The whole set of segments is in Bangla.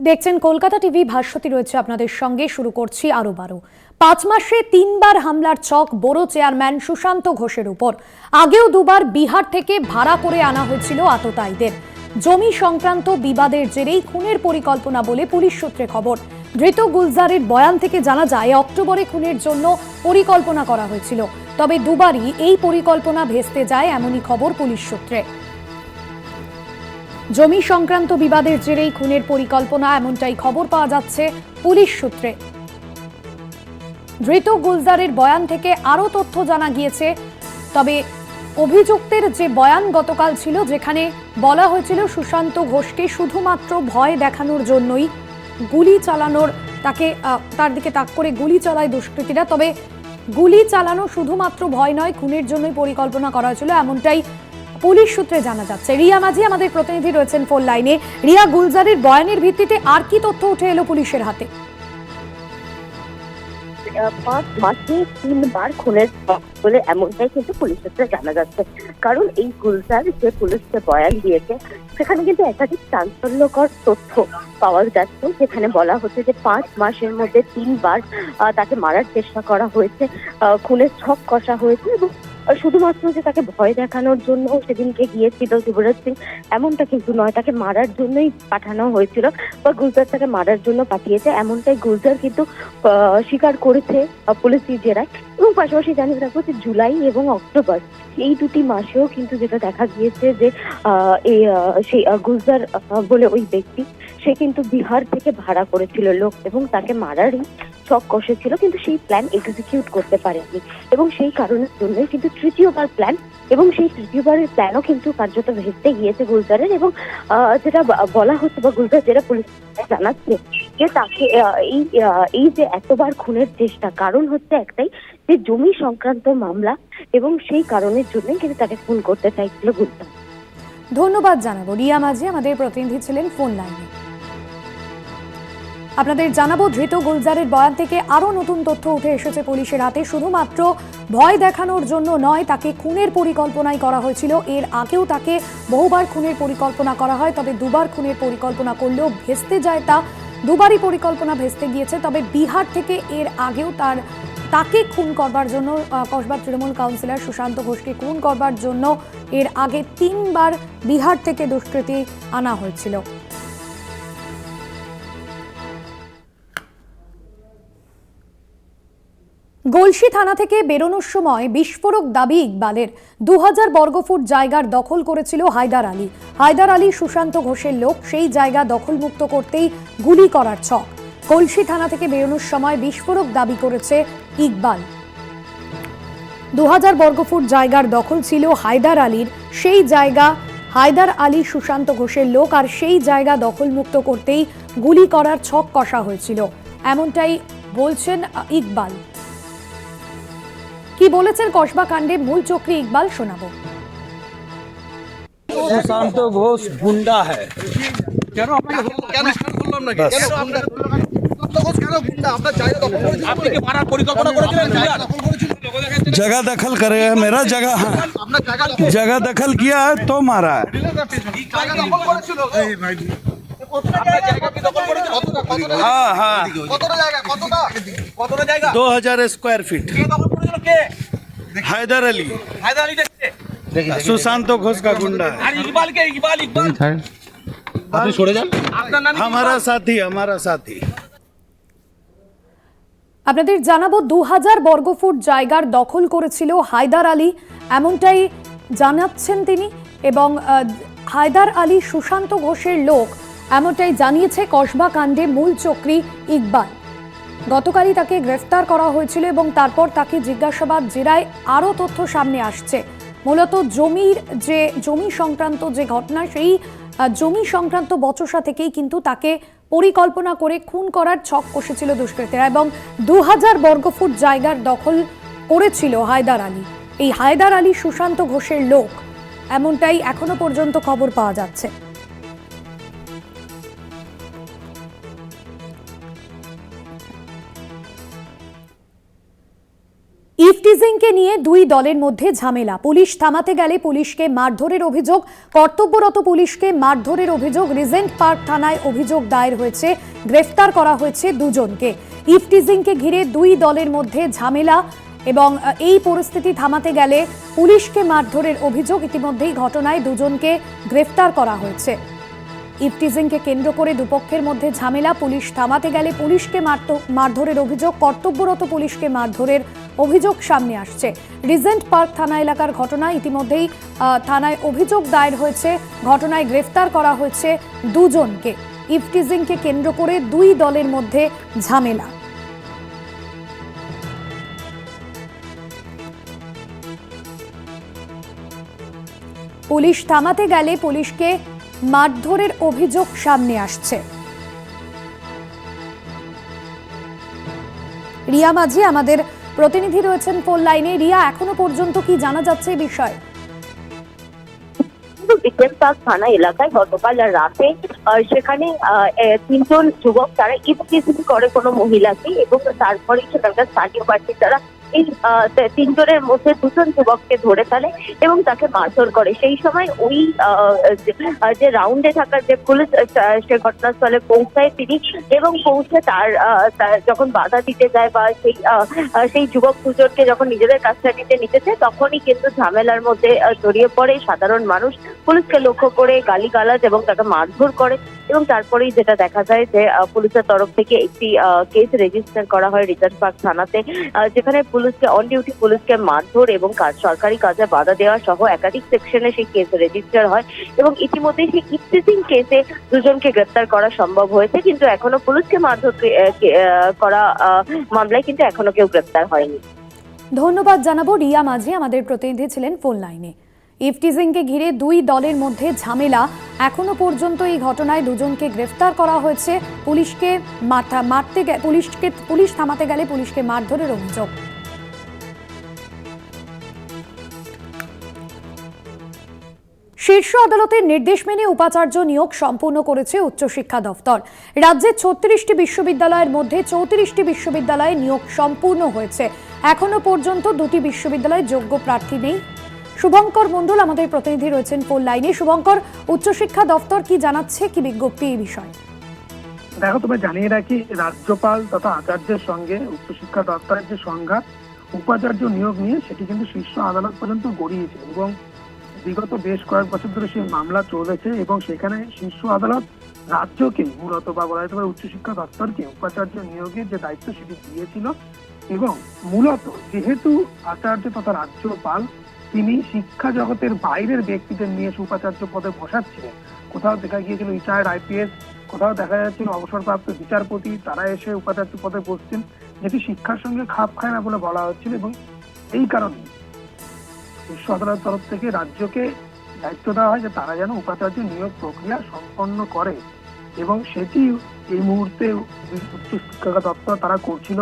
দেখছেন কলকাতা টিভি, ভাস্বতী রয়েছে আপনাদের সঙ্গে। শুরু করছি আরো 5 মাসে 3বার হামলার ছক বড় চেয়ারম্যান সুশান্ত ঘোষের উপর। আগেও 2বার বিহার থেকে ভাড়া করে আনা হয়েছিল আততায়ীদের। জমি সংক্রান্ত বিবাদের জেরেই খুনের পরিকল্পনা বলে পুলিশ সূত্রে খবর। ধৃত গুলজারের বয়ান থেকে জানা যায় অক্টোবরে খুনের জন্য পরিকল্পনা করা হয়েছিল, তবে 2বারই এই পরিকল্পনা ভেস্তে যায় এমনই খবর পুলিশ সূত্রে। জমি সংক্রান্ত বিবাদের জেরেই খুনের পরিকল্পনা, এমনটাই খবর পাওয়া যাচ্ছে পুলিশ সূত্রে। ধৃত গুলজারের বয়ান থেকে আরো তথ্য জানা গিয়েছে, তবে অভিযুক্তের যে বয়ান গতকাল ছিল, যেখানে বলা হয়েছিল সুশান্ত ঘোষকে শুধুমাত্র ভয় দেখানোর জন্যই গুলি চালানোর, তার দিকে তাক করে গুলি চালায় দুষ্কৃতীরা। তবে গুলি চালানো শুধুমাত্র ভয় নয়, খুনের জন্যই পরিকল্পনা করা হয়েছিল, এমনটাই পুলিশ সূত্রে জানা যাচ্ছে। রিয়া মাঝি আমাদের প্রতিনিধি রয়েছেন ফোন লাইনে। রিয়া, গুলজারের বয়ানের ভিত্তিতে আর কি তথ্য উঠে এলো পুলিশের হাতে? 5 মাসে 3বার খুনের বলে এমনটাই কিন্তু পুলিশ সূত্রে জানা যাচ্ছে। কারণ এই গুলজার যে পুলিশকে বয়ান দিয়েছে, সেখানে কিন্তু একাধিক চাঞ্চল্যকর তথ্য পাওয়া যাচ্ছে, যেখানে বলা হচ্ছে যে 5 মাসের মধ্যে 3বার তাকে মারার চেষ্টা করা হয়েছে, খুনের ছক কষা হয়েছে, এবং শুধুমাত্র যে তাকে ভয় দেখানোর জন্য সেদিনকে গিয়েছিল যুবরাজ সিং, এমনটা কিন্তু নয়। তাকে মারার জন্যই পাঠানো হয়েছিল, বা গুলজার তাকে মারার জন্য পাঠিয়েছে, এমনটাই গুলজার কিন্তু স্বীকার করেছে পুলিশি জেরায়। এবং পাশাপাশি জানিয়ে রাখবো যে জুলাই এবং অক্টোবর এই 2টি মাসেও কিন্তু যেটা দেখা গিয়েছে যে সেই গুলজার বলে ওই ব্যক্তি, সে কিন্তু বিহার থেকে ভাড়া করেছিল লোক এবং তাকে মারারই ছক কষেছিল, কিন্তু সেই প্ল্যান এক্সিকিউট করতে পারেনি, এবং সেই কারণের জন্যই কিন্তু তৃতীয়বার প্ল্যান, এবং সেই তৃতীয়বারের প্ল্যানও কিন্তু কার্যত ভেস্তে গিয়েছে গুলজারের। এবং যেটা বলা হচ্ছে বা গুলজার যেটা পুলিশ জানাচ্ছে যে তাকে এই যে এতবার খুনের চেষ্টা, কারণ হচ্ছে একটাই, যে জমি সংক্রান্ত মামলা, এবং সেই কারণের জন্যই কিন্তু তাকে খুন করতে চাইছিল গুলজার। ধন্যবাদ জানাবো। রিয়া মাঝি আমাদের প্রতিনিধি ছিলেন ফোন লাইনে। আপনাদের জানাবো, ধৃত গুলজারের বয়ান থেকে আরো নতুন তথ্য উঠে এসেছে পুলিশের হাতে। শুধুমাত্র ভয় দেখানোর জন্য নয়, তাকে খুনের পরিকল্পনাই করা হয়েছিল। এর আগেও তাকে বহুবার খুনের পরিকল্পনা করা হয়, তবে 2বার খুনের পরিকল্পনা করলেও ভেস্তে যায় তা। 2বারই পরিকল্পনা ভেস্তে গিয়েছে। তবে বিহার থেকে এর আগেও তাকে খুন করবার জন্য, কসবার তৃণমূল কাউন্সিলর সুশান্ত ঘোষকে খুন করবার জন্য এর আগে 3বার বিহার থেকে দুষ্কৃতী আনা হয়েছিল। গলসি থানা থেকে বেরোনোর সময় বিস্ফোরক দাবি ইকবালের। 2000 বর্গফুট জায়গার দখল করেছিল হায়দার আলী। হায়দার আলী সুশান্ত ঘোষের লোক, সেই জায়গা দখলমুক্ত করতেই গুলি করার ছক। গলসি থানা থেকে বেরোনোর সময় বিস্ফোরক দাবি করেছে ইকবাল। 2000 বর্গফুট জায়গার দখল ছিল হায়দার আলীর, সেই জায়গা হায়দার আলী সুশান্ত ঘোষের লোক, আর সেই জায়গা দখলমুক্ত করতেই গুলি করার ছক কষা হয়েছিল, এমনটাই বলছেন ইকবাল। কি বলেছেন কসবা কাণ্ডে মূল চক্রী ইকবাল, শোনাবো। সুশান্ত ঘোষ গুন্ডা है। जगह दखल करे, मेरा जगह है, जगह दखल किया है तो मारा है। हाँ हाँ, 2000 स्क्वायर फीट। हैदर अली सुशांत घोष का गुंडा है। हमारा साथी। আপনাদের জানাবো, 2000 বর্গফুট জায়গার দখল করেছিল হায়দার আলী, এমনটাই জানাচ্ছেন তিনি। এবং হায়দার আলী সুশান্ত ঘোষের লোক, এমনটাই জানিয়েছে কসবা কাণ্ডে মূল চক্রী ইকবাল। গতকালই তাকে গ্রেফতার করা হয়েছিল এবং তারপর তাকে জিজ্ঞাসাবাদ জেরায় আরও তথ্য সামনে আসছে। মূলত জমি সংক্রান্ত যে ঘটনা, সেই জমি সংক্রান্ত বচসা থেকেই কিন্তু তাকে পরিকল্পনা করে খুন করার ছক কষেছিল দুষ্কৃতীরা, এবং 2000 বর্গফুট জায়গার দখল করেছিল হায়দার আলী। এই হায়দার আলী সুশান্ত ঘোষের লোক, এমনটাই এখনো পর্যন্ত খবর পাওয়া যাচ্ছে। ইফতি ইফটিজিংকে নিয়ে দুই দলের মধ্যে ঝামেলা। পুলিশ থামাতে গেলে পুলিশকে মারধরের অভিযোগ, কর্তব্যরত পুলিশকে মারধরের অভিযোগ। রিজেন্ট পার্ক থানায় অভিযোগ দায়ের হয়েছে, গ্রেফতার করা হয়েছে দুজনকে। ইফটিজিংকে ঘিরে দুই দলের মধ্যে ঝামেলা এবং এই পরিস্থিতি থামাতে গেলে পুলিশকে মারধরের অভিযোগ। ইতিমধ্যেই ঘটনায় দুজনকে গ্রেফতার করা হয়েছে। ইফটিজিংকে কেন্দ্র করে দুপক্ষের মধ্যে ঝামেলা। পুলিশ থামাতে গেলে পুলিশকে মারধরের অভিযোগ, কর্তব্যরত পুলিশকে মারধরের অভিযোগ সামনে আসছে। রিজেন্ট পার্ক থানা এলাকার ঘটনা। ইতিমধ্যেই থানায় অভিযোগ দায়ের হয়েছে, ঘটনায় গ্রেফতার করা হয়েছে দুজনকে। ইফটিজিংকে কেন্দ্র করে দুই দলের মধ্যে ঝামেলা। পুলিশ থামাতে গেলে পুলিশকে মারধরের অভিযোগ সামনে আসছে। রিয়া মাঝি আমাদের প্রতিনিধি রয়েছেন ফোন লাইনে। রিয়া, এখনো পর্যন্ত কি জানা যাচ্ছে এই বিষয়ে? রিজেন্ট পার্ক থানা এলাকায় গতকাল রাতে সেখানে তিনজন যুবক তারা ইফটিজিং করে কোনো মহিলাকে, এবং তারপরে সেখানকার স্থানীয় বাসিন্দারা এই তিনজনের মধ্যে দুজন যুবককে ধরে ফেলে এবং তাকে মারধর করে। সেই সময় ওই যে রাউন্ডে থাকা যে পুলিশ সে ঘটনাস্থলে পৌঁছায় তিনি, এবং পৌঁছে তার যখন বাধা দিতে যায় বা সেই যুবক দুজনকে যখন নিজেদের কাস্টাডিতে নিতে চায়, তখনই কিন্তু ঝামেলার মধ্যে জড়িয়ে পড়ে সাধারণ মানুষ। পুলিশকে লক্ষ্য করে গালিগালাজ এবং তাকে মারধর করে, এবং তারপরেই যেটা দেখা যায় যে পুলিশের তরফ থেকে একটি কেস রেজিস্টার করা হয় রিজেন্ট পার্ক থানাতে, যেখানে পুলিশকে অন ডিউটি পুলিশকে মারধর এবং সরকারি কাজে বাধা দেওয়া সহ একাধিক সেকশনে সেই কেস রেজিস্টার হয়। এবং ইতিমধ্যে সেই ইফটিজিং কেসে দুজনকে গ্রেপ্তার করা সম্ভব হয়েছে, কিন্তু এখনো পুলিশকে মারধর করা মামলায় কিন্তু এখনো কেউ গ্রেপ্তার হয়নি। ধন্যবাদ জানাবো। রিয়া মাঝি আমাদের প্রতিনিধি ছিলেন ফোন লাইনে। ইফটিজিংকে ঘিরে দুই দলের মধ্যে ঝামেলা। এখনো পর্যন্ত এই ঘটনায় দুজনকে গ্রেফতার করা হয়েছে। পুলিশ থামাতে গেলে পুলিশকে মারধরের অভিযোগ। শীর্ষ আদালতের নির্দেশ মেনে উপাচার্য নিয়োগ সম্পূর্ণ করেছে উচ্চশিক্ষা দফতর। রাজ্যের 36টি বিশ্ববিদ্যালয়ের মধ্যে 34টি বিশ্ববিদ্যালয়ে নিয়োগ সম্পূর্ণ হয়েছে। এখনো পর্যন্ত দুটি বিশ্ববিদ্যালয়ে যোগ্য প্রার্থী নেই। শুভঙ্কর মণ্ডল আমাদের প্রতিনিধি রয়েছেন ফোন লাইনে। শুভঙ্কর, উচ্চশিক্ষা দফতর কি জানাচ্ছে, কি বিজ্ঞপ্তি এই বিষয়ে? দেখো, তোমায় জানিয়ে রাখি, রাজ্যপাল তথা আচার্যের সঙ্গে উচ্চশিক্ষা দপ্তরের যে সংঘাত উপাচার্য নিয়োগ নিয়ে, সেটি কিন্তু শীর্ষ আদালত পর্যন্ত গড়িয়েছে এবং বিগত বেশ কয়েক বছর ধরে সেই মামলা চলেছে। এবং সেখানে শীর্ষ আদালত রাজ্যকে মূলত বা বলা যেতে পারে উচ্চশিক্ষা দপ্তরকে উপাচার্য নিয়োগের যে দায়িত্ব সেটি দিয়েছিল। এবং মূলত যেহেতু আচার্য তথা রাজ্যপাল তিনি শিক্ষা জগতের বাইরের ব্যক্তিদের নিয়ে উপাচার্য পদে বসাচ্ছিলেন, কোথাও দেখা গিয়েছিল রিটায়ার্ড IPS, কোথাও দেখা যাচ্ছিল অবসরপ্রাপ্ত বিচারপতি, তারা এসে উপাচার্য পদে বসছেন, যেটি শিক্ষার সঙ্গে খাপ খায় না বলে বলা হচ্ছিল। এবং এই কারণে শীর্ষ আদালতের তরফ থেকে রাজ্যকে দায়িত্ব দেওয়া হয় যে তারা যেন উপাচার্য নিয়োগ প্রক্রিয়া সম্পন্ন করে, এবং সেটি এই মুহূর্তে উচ্চশিক্ষা দপ্তর তারা করছিল।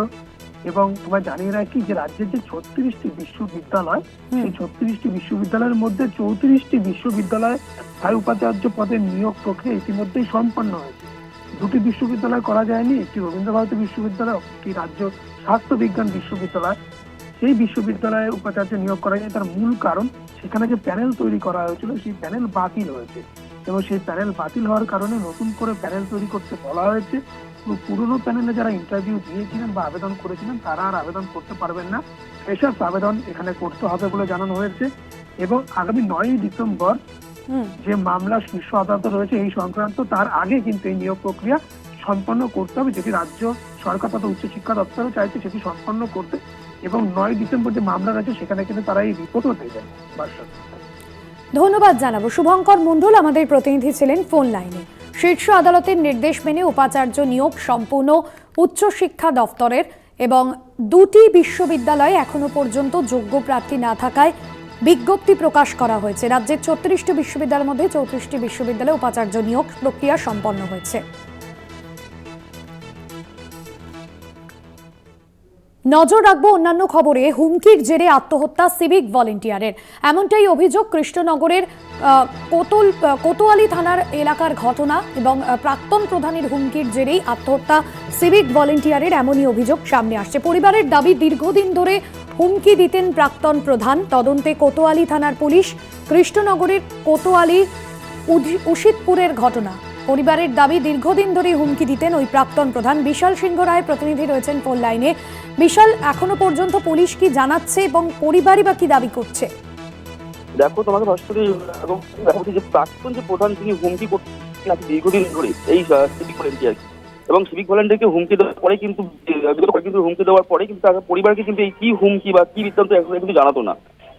এবং তোমায় জানিয়ে রাখি যে রাজ্যের যে 36টি বিশ্ববিদ্যালয়, সেই 36টি বিশ্ববিদ্যালয়ের মধ্যে 34টি বিশ্ববিদ্যালয়ে স্থায়ী উপাচার্য পদের নিয়োগ প্রক্রিয়া ইতিমধ্যেই সম্পন্ন হয়েছে। দুটি বিশ্ববিদ্যালয় করা যায়নি, একটি রবীন্দ্রভারতী বিশ্ববিদ্যালয়, একটি রাজ্য স্বাস্থ্য বিজ্ঞান বিশ্ববিদ্যালয়। সেই বিশ্ববিদ্যালয়ে উপাচার্য নিয়োগ করা যায়, তার মূল কারণ সেখানে যে প্যানেল তৈরি করা হয়েছিল সেই প্যানেল বাতিল হয়েছে, এবং সেই প্যানেল বাতিল হওয়ার কারণে নতুন করে প্যানেল তৈরি করতে বলা হয়েছে। পুরনো প্যানেলে যারা ইন্টারভিউ দিয়েছিলেন বা আবেদন করেছিলেন তারা আর আবেদন করতে পারবেন না, ফ্রেশার্স আবেদন এখানে করতে হবে বলে জানানো হয়েছে। এবং আগামী 9ই ডিসেম্বর যে মামলা শীর্ষ আদালতে রয়েছে এই সংক্রান্ত, তার আগে কিন্তু এই নিয়োগ প্রক্রিয়া সম্পন্ন করতে হবে, যেটি রাজ্য সরকার তথা উচ্চশিক্ষা দপ্তরও চাইছে সেটি সম্পন্ন করতে। এবং 9ই ডিসেম্বর যে মামলা রয়েছে সেখানে কিন্তু তারা এই রিপোর্টও দেবেন। ধন্যবাদ জানাবো। শুভঙ্কর মণ্ডল আমাদের প্রতিনিধি ছিলেন ফোন লাইনে। শীর্ষ আদালতের নির্দেশ মেনে উপাচার্য নিয়োগ সম্পূর্ণ উচ্চশিক্ষা দফতরের, এবং দুটি বিশ্ববিদ্যালয়ে এখনো পর্যন্ত যোগ্য প্রার্থী না থাকায় বিজ্ঞপ্তি প্রকাশ করা হয়েছে। রাজ্যের 36টি বিশ্ববিদ্যালয়ের মধ্যে 34টি বিশ্ববিদ্যালয়ে উপাচার্য নিয়োগ প্রক্রিয়া সম্পন্ন হয়েছে। নজর রাখবো অন্যান্য খবরে। হুমকির জেরে আত্মহত্যা সিভিক ভলেন্টিয়ারের, এমনটাই অভিযোগ। কৃষ্ণনগরের কোতোয়ালি থানার এলাকার ঘটনা, এবং প্রাক্তন প্রধানের হুমকির জেরেই আত্মহত্যা সিভিক ভলেন্টিয়ারের, এমনই অভিযোগ সামনে আসছে। পরিবারের দাবি, দীর্ঘদিন ধরে হুমকি দিতেন প্রাক্তন প্রধান। তদন্তে কোতোয়ালি থানার পুলিশ। কৃষ্ণনগরের কোতোয়ালি উশিতপুরের ঘটনা। পরিবারের দাবি, দীর্ঘদিন ধরে হুমকি দিতেন ওই প্রাক্তন প্রধান। বিশাল সিংহ রায় প্রতিনিধি রয়েছেন ফোন লাইনে। বিশাল, এখনো পর্যন্ত পুলিশ কি জানাচ্ছে এবং পরিবারই বা কি দাবি করছে? দেখো, তোমাকে ভাস্করি যে প্রাক্তন যে প্রধান তিনি হুমকি করছেন দীর্ঘদিন ধরে এই সিভিক ভলেন্টিয়ার, এবং সিভিক ভলেন্টিয়ারকে হুমকি দেওয়ার পরে কিন্তু হুমকি দেওয়ার পরে কিন্তু তার পরিবারকে কিন্তু এই কি হুমকি বা কি বৃত্তান্ত এখন কিন্তু জানাতো না।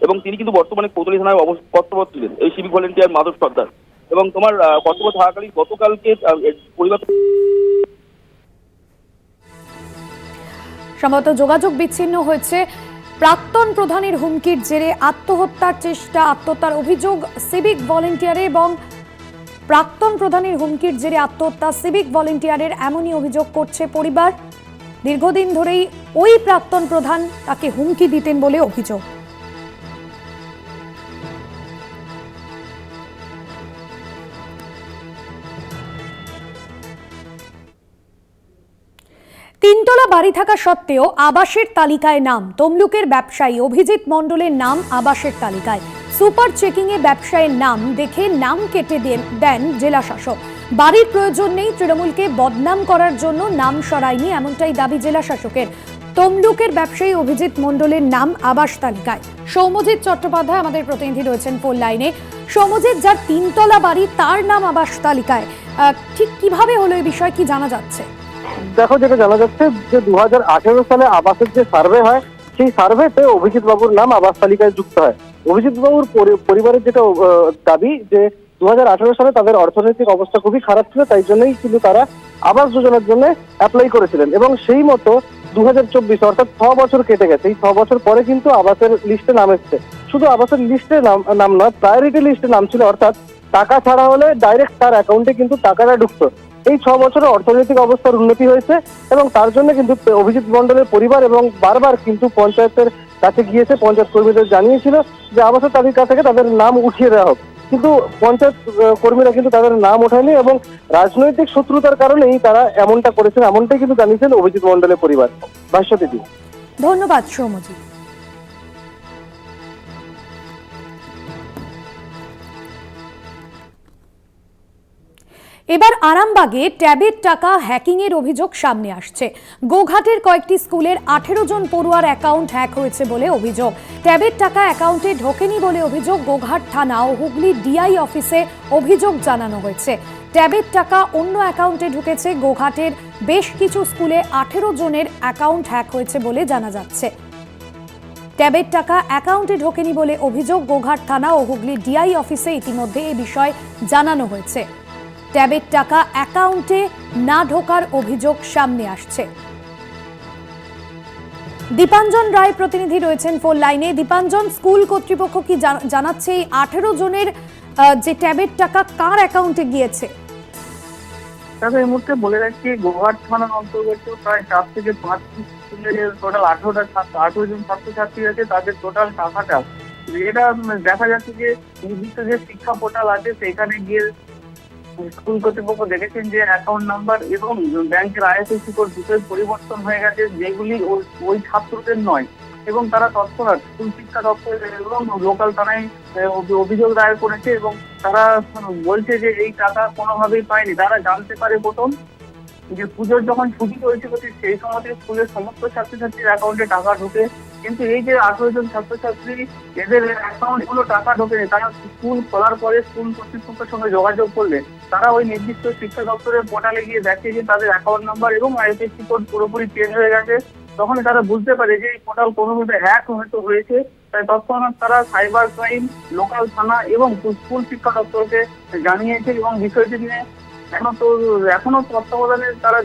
এবং তিনি কিন্তু বর্তমানে কোতোয়ালি থানায় কর্তব্যরত ছিলেন এই সিভিক ভলেন্টিয়ার মাধব সর্দার। এবং তোমার কর্তব্য থাকাকালীন গতকালকে পরিবার সম্ভবত যোগাযোগ বিচ্ছিন্ন হয়েছে। প্রাক্তন প্রধানের হুমকির জেরে আত্মহত্যার চেষ্টা, আত্মহত্যার অভিযোগ সিভিক ভলেন্টিয়ারের, এবং প্রাক্তন প্রধানের হুমকির জেরে আত্মহত্যা সিভিক ভলেন্টিয়ারের, এমনই অভিযোগ করছে পরিবার। দীর্ঘদিন ধরেই ওই প্রাক্তন প্রধান তাকে হুমকি দিতেন বলে অভিযোগ। তিনতলা বাড়ি থাকা সত্ত্বেও আবাসের তালিকায় নাম। তমলুকের ব্যবসায়ী অভিজিৎ মণ্ডলের নাম আবাসের তালিকায়। সুপার চেকিংয়ে ব্যবসায়ীর নাম দেখে নাম কেটে দেন জেলা শাসক। বাড়ির প্রয়োজন নেই, তৃণমূলকে বদনাম করার জন্য নাম সরায়নি, এমনটাই দাবি জেলা শাসকের। তমলুকের ব্যবসায়ী অভিজিৎ মণ্ডলের নাম আবাস তালিকায়। সৌম্যজিৎ চট্টোপাধ্যায় আমাদের প্রতিনিধি রয়েছেন ফোন লাইনে। সৌম্যজিৎ, যার তিনতলা বাড়ি তার নাম আবাস তালিকায়, ঠিক কিভাবে হলো এই বিষয়, কি জানা যাচ্ছে? দেখো, যেটা জানা যাচ্ছে যে 2018 সালে আবাসের যে সার্ভে হয় সেই সার্ভেতে অভিজিৎ বাবুর নাম আবাস তালিকায় যুক্ত হয়। অভিজিৎ বাবুর পরিবারের যেটা দাবি যে 2018 সালে তাদের অর্থনৈতিক অবস্থা খুবই খারাপ ছিল, তাই জন্যই কিন্তু তারা আবাস যোজনার জন্য অ্যাপ্লাই করেছিলেন। এবং সেই মতো 2024 অর্থাৎ 6 বছর কেটে গেছে। এই 6 বছর পরে কিন্তু আবাসের লিস্টে নাম এসছে। শুধু আবাসের লিস্টে নাম নয়, প্রায়োরিটি লিস্টে নাম ছিল, অর্থাৎ টাকা ছাড়া হলে ডাইরেক্ট তার অ্যাকাউন্টে কিন্তু টাকাটা ঢুকতো। এই 6 বছরে অর্থনৈতিক অবস্থার উন্নতি হয়েছে এবং তার জন্য কিন্তু অভিজিৎ মণ্ডলের পরিবার এবং বারবার কিন্তু পঞ্চায়েতের কাছে গিয়েছে, পঞ্চায়েত কর্মীদের জানিয়েছিল যে আবাসের তালিকা থেকে তাদের নাম উঠিয়ে দেওয়া হোক, কিন্তু পঞ্চায়েত কর্মীরা কিন্তু তাদের নাম ওঠায়নি এবং রাজনৈতিক শত্রুতার কারণেই তারা এমনটা করেছেন, এমনটাই কিন্তু জানিয়েছেন অভিজিৎ মণ্ডলের পরিবার। ভাষ্যদিদি। ধন্যবাদ সৌম্যজিৎ। এবার আরামবাগে ট্যাবের টাকা হ্যাকিংয়ের অভিযোগ সামনে আসছে। গোঘাটের কয়েকটি স্কুলের 18 জন পড়ুয়ার অ্যাকাউন্ট হ্যাক হয়েছে বলে অভিযোগ। ট্যাবের টাকা অ্যাকাউন্টে ঢোকেনি বলে অভিযোগ। গোঘাট থানা ও হুগলি ডিআই অফিসে অভিযোগ জানানো হয়েছে। ট্যাবের টাকা অন্য অ্যাকাউন্টে ঢুকেছে। গোঘাটের বেশ কিছু স্কুলে 18 জনের অ্যাকাউন্ট হ্যাক হয়েছে বলে জানা যাচ্ছে। ট্যাবের টাকা অ্যাকাউন্টে ঢোকেনি বলে অভিযোগ। গোঘাট থানা ও হুগলি ডিআই অফিসে ইতিমধ্যে এই বিষয়ে জানানো হয়েছে। ট্যাবের টাকা অ্যাকাউন্টে না ঢোকার অভিযোগ সামনে আসছে। দীপাঞ্জন রায় প্রতিনিধি রয়েছেন ফোন লাইনে। দীপাঞ্জন, স্কুল কর্তৃপক্ষ কি জানাচ্ছে এই 18 জনের যে ট্যাবের টাকা কার অ্যাকাউন্টে গিয়েছে? তবে এই মুহূর্তে বলে রাখছি, গোঘাট থানার অন্তর্গত প্রায় 4 থেকে 5 স্কুলের টোটাল 18 জন ছাত্রছাত্রী আছে, তাদের টোটাল টাকাটা এটা দেখা যাচ্ছে যে নির্দিষ্ট যে শিক্ষা পোর্টাল আছে সেখানে গিয়ে স্কুল কর্তৃপক্ষ দেখেছেন যে অ্যাকাউন্ট নাম্বার এবং ব্যাংকের আইএফএসসি কোড দুটোই পরিবর্তন হয়ে গেছে, যেগুলি ওই ছাত্রদের নয়। এবং তারা তৎক্ষণাৎ স্কুল শিক্ষা দপ্তর এবং লোকাল থানায় অভিযোগ দায়ের করেছে এবং তারা বলছে যে এই টাকা কোনোভাবেই পায়নি। তারা জানতে পারে প্রথম যে পুজোর যখন ছুটি হয়েছিল সেই সময় স্কুলের সমস্ত ছাত্রছাত্রীর অ্যাকাউন্টে টাকা ঢোকে, কিন্তু এই যে 18 জন ছাত্রছাত্রী এদের অ্যাকাউন্ট গুলো টাকা ঢোকেনি। তারা স্কুল খোলার পরে স্কুল কর্তৃপক্ষের সঙ্গে যোগাযোগ করলে তারা ওই নির্দিষ্ট শিক্ষা দপ্তরের পোর্টালে গিয়ে দেখে যে তাদের অ্যাকাউন্ট নাম্বার এবং আইএফএসসি কোড পুরোপুরি চেঞ্জ হয়ে গেছে। তখন তারা বুঝতে পারে যে এই পোর্টাল কোনোভাবে হ্যাক হয়তো হয়েছে। তাই তৎক্ষণাৎ তারা সাইবার ক্রাইম, লোকাল থানা এবং স্কুল শিক্ষা দপ্তরকে জানিয়েছে এবং বিষয়টি নিয়ে এখনো তত্ত্বাবধানে তারা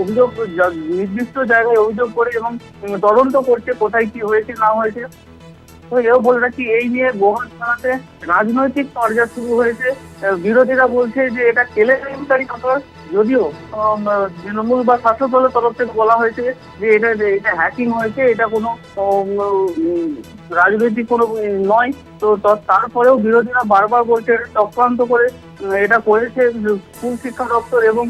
অভিযোগ নির্দিষ্ট জায়গায় অভিযোগ করে এবং তদন্ত করছে কোথায় কি হয়েছে না হয়েছে। তো এও বলে রাখি, এই নিয়ে গোঘাট থানাতে রাজনৈতিক চর্চা শুরু হয়েছে। বিরোধীরা বলছে যে এটা কেলেঙ্কারি ব্যাপার যদিও তৃণমূল বা শাসক দলের তরফ থেকে বলা হয়েছে যে এটা হ্যাকিং হয়েছে, এটা কোনো রাজনৈতিক কোনো নয়। তো তারপরেও বিরোধীরা বারবার বলছে এটা চক্রান্ত করে এটা করেছে স্কুল শিক্ষা দপ্তর এবং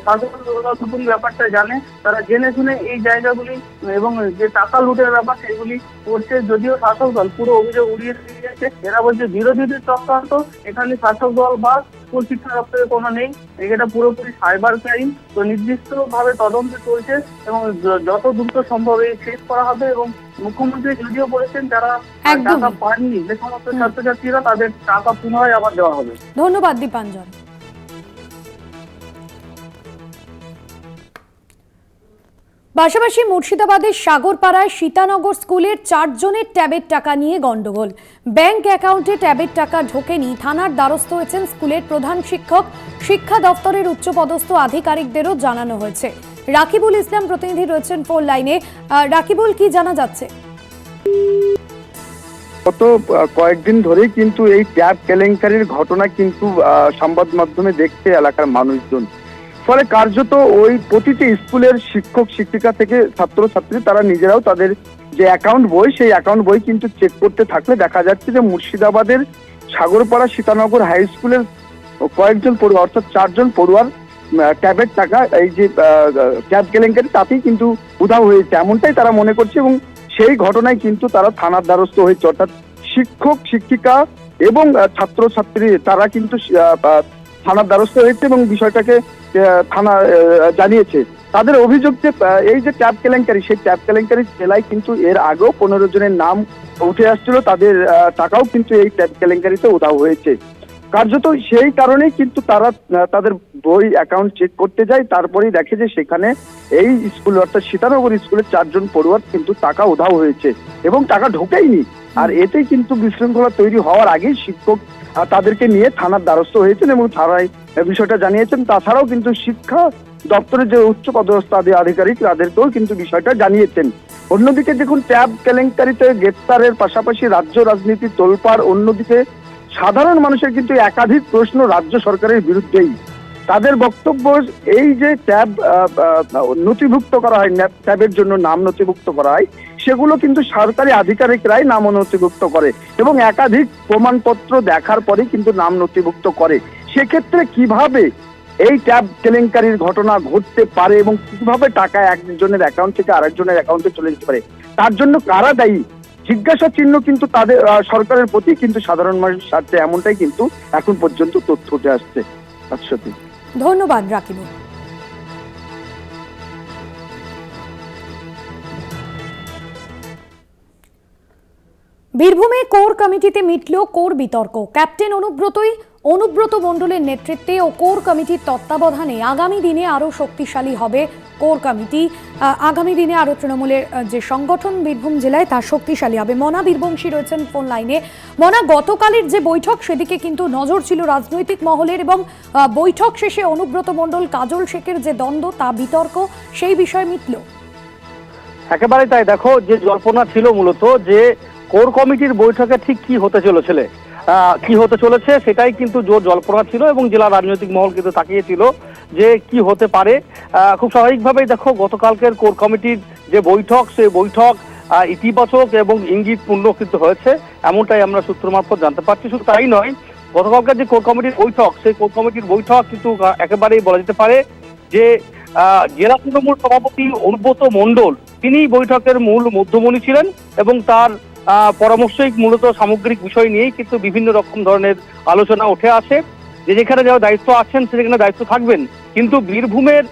শাসক দল ব্যাপারটা জানে, তারা জেনে শুনে এই জায়গাগুলি এবং যে টাকা লুটের ব্যাপার সেগুলি করছে। যদিও শাসক দল পুরো অভিযোগ উড়িয়ে দিয়েছে, এরা বলছে বিরোধীদের চক্রান্ত, এখানে শাসক দল বা স্কুল শিক্ষা দপ্তরের কোনো নেই, এটা পুরোপুরি সাইবার ক্রাইম। তো নির্দিষ্টভাবে তদন্ত চলছে এবং যত দ্রুত সম্ভব এই শেষ করা হবে। এবং মুখ্যমন্ত্রী যদিও বলেছেন যারা টাকা পাননি যে সমস্ত ছাত্রছাত্রীরা তাদের টাকা পুনরায় আবার দেওয়া হবে। ধন্যবাদ দীপাঞ্জন। পাশাপাশি মুর্শিদাবাদের সাগরপাড়ায় সীতানগর স্কুলের 4 জনের ট্যাবের টাকা নিয়ে গন্ডগোল। ব্যাংক অ্যাকাউন্টে ট্যাবের টাকা ঢোকেনি, থানার দ্বারস্থ হয়েছেন স্কুলের প্রধান শিক্ষক। শিক্ষা দপ্তরের উচ্চপদস্থ আধিকারিকদেরও জানানো হয়েছে। রাকিবুল ইসলাম প্রতিনিধি রয়েছেন ফোন লাইনে। রাকিবুল, কি জানা যাচ্ছে? গত কয়েকদিন ধরেই কিন্তু এই ট্যাব কেলেঙ্কারির ঘটনা কিন্তু সংবাদ মাধ্যমে দেখছে এলাকার মানুষজন। ফলে কার্যত ওই প্রতিটি স্কুলের শিক্ষক শিক্ষিকা থেকে ছাত্রছাত্রী তারা নিজেরাও তাদের যে অ্যাকাউন্ট বই সেই অ্যাকাউন্ট বই কিন্তু চেক করতে থাকলে দেখা যাচ্ছে যে মুর্শিদাবাদের সাগরপাড়া সীতানগর হাই স্কুলের কয়েকজন পড়ুয়া অর্থাৎ 4 জন পড়ুয়ার ট্যাবের টাকা এই যে ট্যাব কেলেঙ্কারি তাতেই কিন্তু উধাও হয়েছে এমনটাই তারা মনে করছে। এবং সেই ঘটনায় কিন্তু তারা থানার দ্বারস্থ হয়েছে, অর্থাৎ শিক্ষক শিক্ষিকা এবং ছাত্রছাত্রী তারা কিন্তু থানার দ্বারস্থ হয়েছে এবং বিষয়টাকে থানা জানিয়েছে। তাদের অভিযোগ যে এই যে ট্যাব কেলেঙ্কারি, সেই ট্যাব কেলেঙ্কারির জেলায় কিন্তু এর আগেও 15 জনের নাম উঠে আসছিল, তাদের টাকাও কিন্তু এই ট্যাব কেলেঙ্কারিতে উধাও হয়েছে। কার্যত সেই কারণেই কিন্তু তারা তাদের বই অ্যাকাউন্ট চেক করতে যায়, তারপরেই দেখে যে সেখানে এই স্কুল অর্থাৎ সীতানগর স্কুলের 4 জন পড়ুয়ার কিন্তু টাকা উধাও হয়েছে এবং টাকা ঢোকেইনি। আর এতেই কিন্তু বিশৃঙ্খলা তৈরি হওয়ার আগেই শিক্ষক তাদেরকে নিয়ে থানার দ্বারস্থ হয়েছেন এবং থানায় বিষয়টা জানিয়েছেন। তাছাড়াও কিন্তু শিক্ষা দপ্তরের যে উচ্চ পদস্থ আধিকারিক তাদেরকেও কিন্তু বিষয়টা জানিয়েছেন। অন্যদিকে দেখুন, ট্যাব কেলেঙ্কারিতে গ্রেপ্তারের পাশাপাশি রাজ্য রাজনীতি তোলপাড়, অন্যদিকে সাধারণ মানুষের কিন্তু একাধিক প্রশ্ন রাজ্য সরকারের বিরুদ্ধেই। তাদের বক্তব্য এই যে ট্যাব নথিভুক্ত করা হয়, ট্যাবের জন্য নাম নথিভুক্ত করা হয়, সেগুলো কিন্তু সরকারি আধিকারিকরাই নাম নথিভুক্ত করে এবং একাধিক প্রমাণপত্র দেখার পরেই কিন্তু নাম নথিভুক্ত করে। সেক্ষেত্রে কিভাবে এই ট্যাব কেলেঙ্কারির ঘটনা ঘটতে পারে এবং কিভাবে টাকা একজনের অ্যাকাউন্ট থেকে আরেকজনের অ্যাকাউন্টে চলে যেতে পারে, তার জন্য কারা দায়ী জিজ্ঞাসা চিহ্ন কিন্তু তাদের সরকারের প্রতি কিন্তু সাধারণ মানুষের স্বার্থে, এমনটাই কিন্তু এখন পর্যন্ত তথ্য উঠে আসছে। আচ্ছাতি, ধন্যবাদ রাকিবুল। বীরভূমে কোর কমিটিতে মিটল কোর বিতর্ক। ক্যাপ্টেন অনুব্রত মণ্ডলের নেতৃত্বে ও কোর কমিটির তত্ত্বাবধানে আগামী দিনে আরও শক্তিশালী হবে কোর কমিটি। আগামী দিনে আরও তৃণমূলের যে সংগঠন বীরভূম জেলায় তা শক্তিশালী হবে। মনা বীরবংশী রয়েছেন ফোন লাইনে। মনা, গতকালের যে বৈঠক সেদিকে কিন্তু নজর ছিল রাজনৈতিক মহলের এবং বৈঠক শেষে অনুব্রত মণ্ডল কাজল শেখের যে দ্বন্দ্ব তা বিতর্ক সেই বিষয়ে মিটল। একেবারে তাই। দেখো, যে জল্পনা ছিল মূলত যে কোর কমিটির বৈঠকে ঠিক কি হতে চলেছে সেটাই কিন্তু জোর জল্পনা ছিল এবং জেলা রাজনৈতিক মহল কিন্তু তাকিয়েছিল যে কি হতে পারে। খুব স্বাভাবিকভাবেই দেখো, গতকালকের কোর কমিটির যে বৈঠক সেই বৈঠক ইতিবাচক এবং ইঙ্গিতপূর্ণ কিন্তু হয়েছে, এমনটাই আমরা সূত্র মারফত জানতে পারছি। শুধু তাই নয়, গতকালকার যে কোর কমিটির বৈঠক সেই কোর কমিটির বৈঠক কিন্তু একেবারেই বলা যেতে পারে যে জেলা তৃণমূল সভাপতি অনুব্রত মণ্ডল তিনি বৈঠকের মূল মধ্যমণি ছিলেন এবং তার পরামর্শই মূলত সামগ্রিক বিষয় নিয়েই কিন্তু বিভিন্ন রকম ধরনের আলোচনা উঠে আসে। যে যেখানে যারা দায়িত্ব আছেন সেখানে দায়িত্ব থাকবেন, কিন্তু বীরভূমের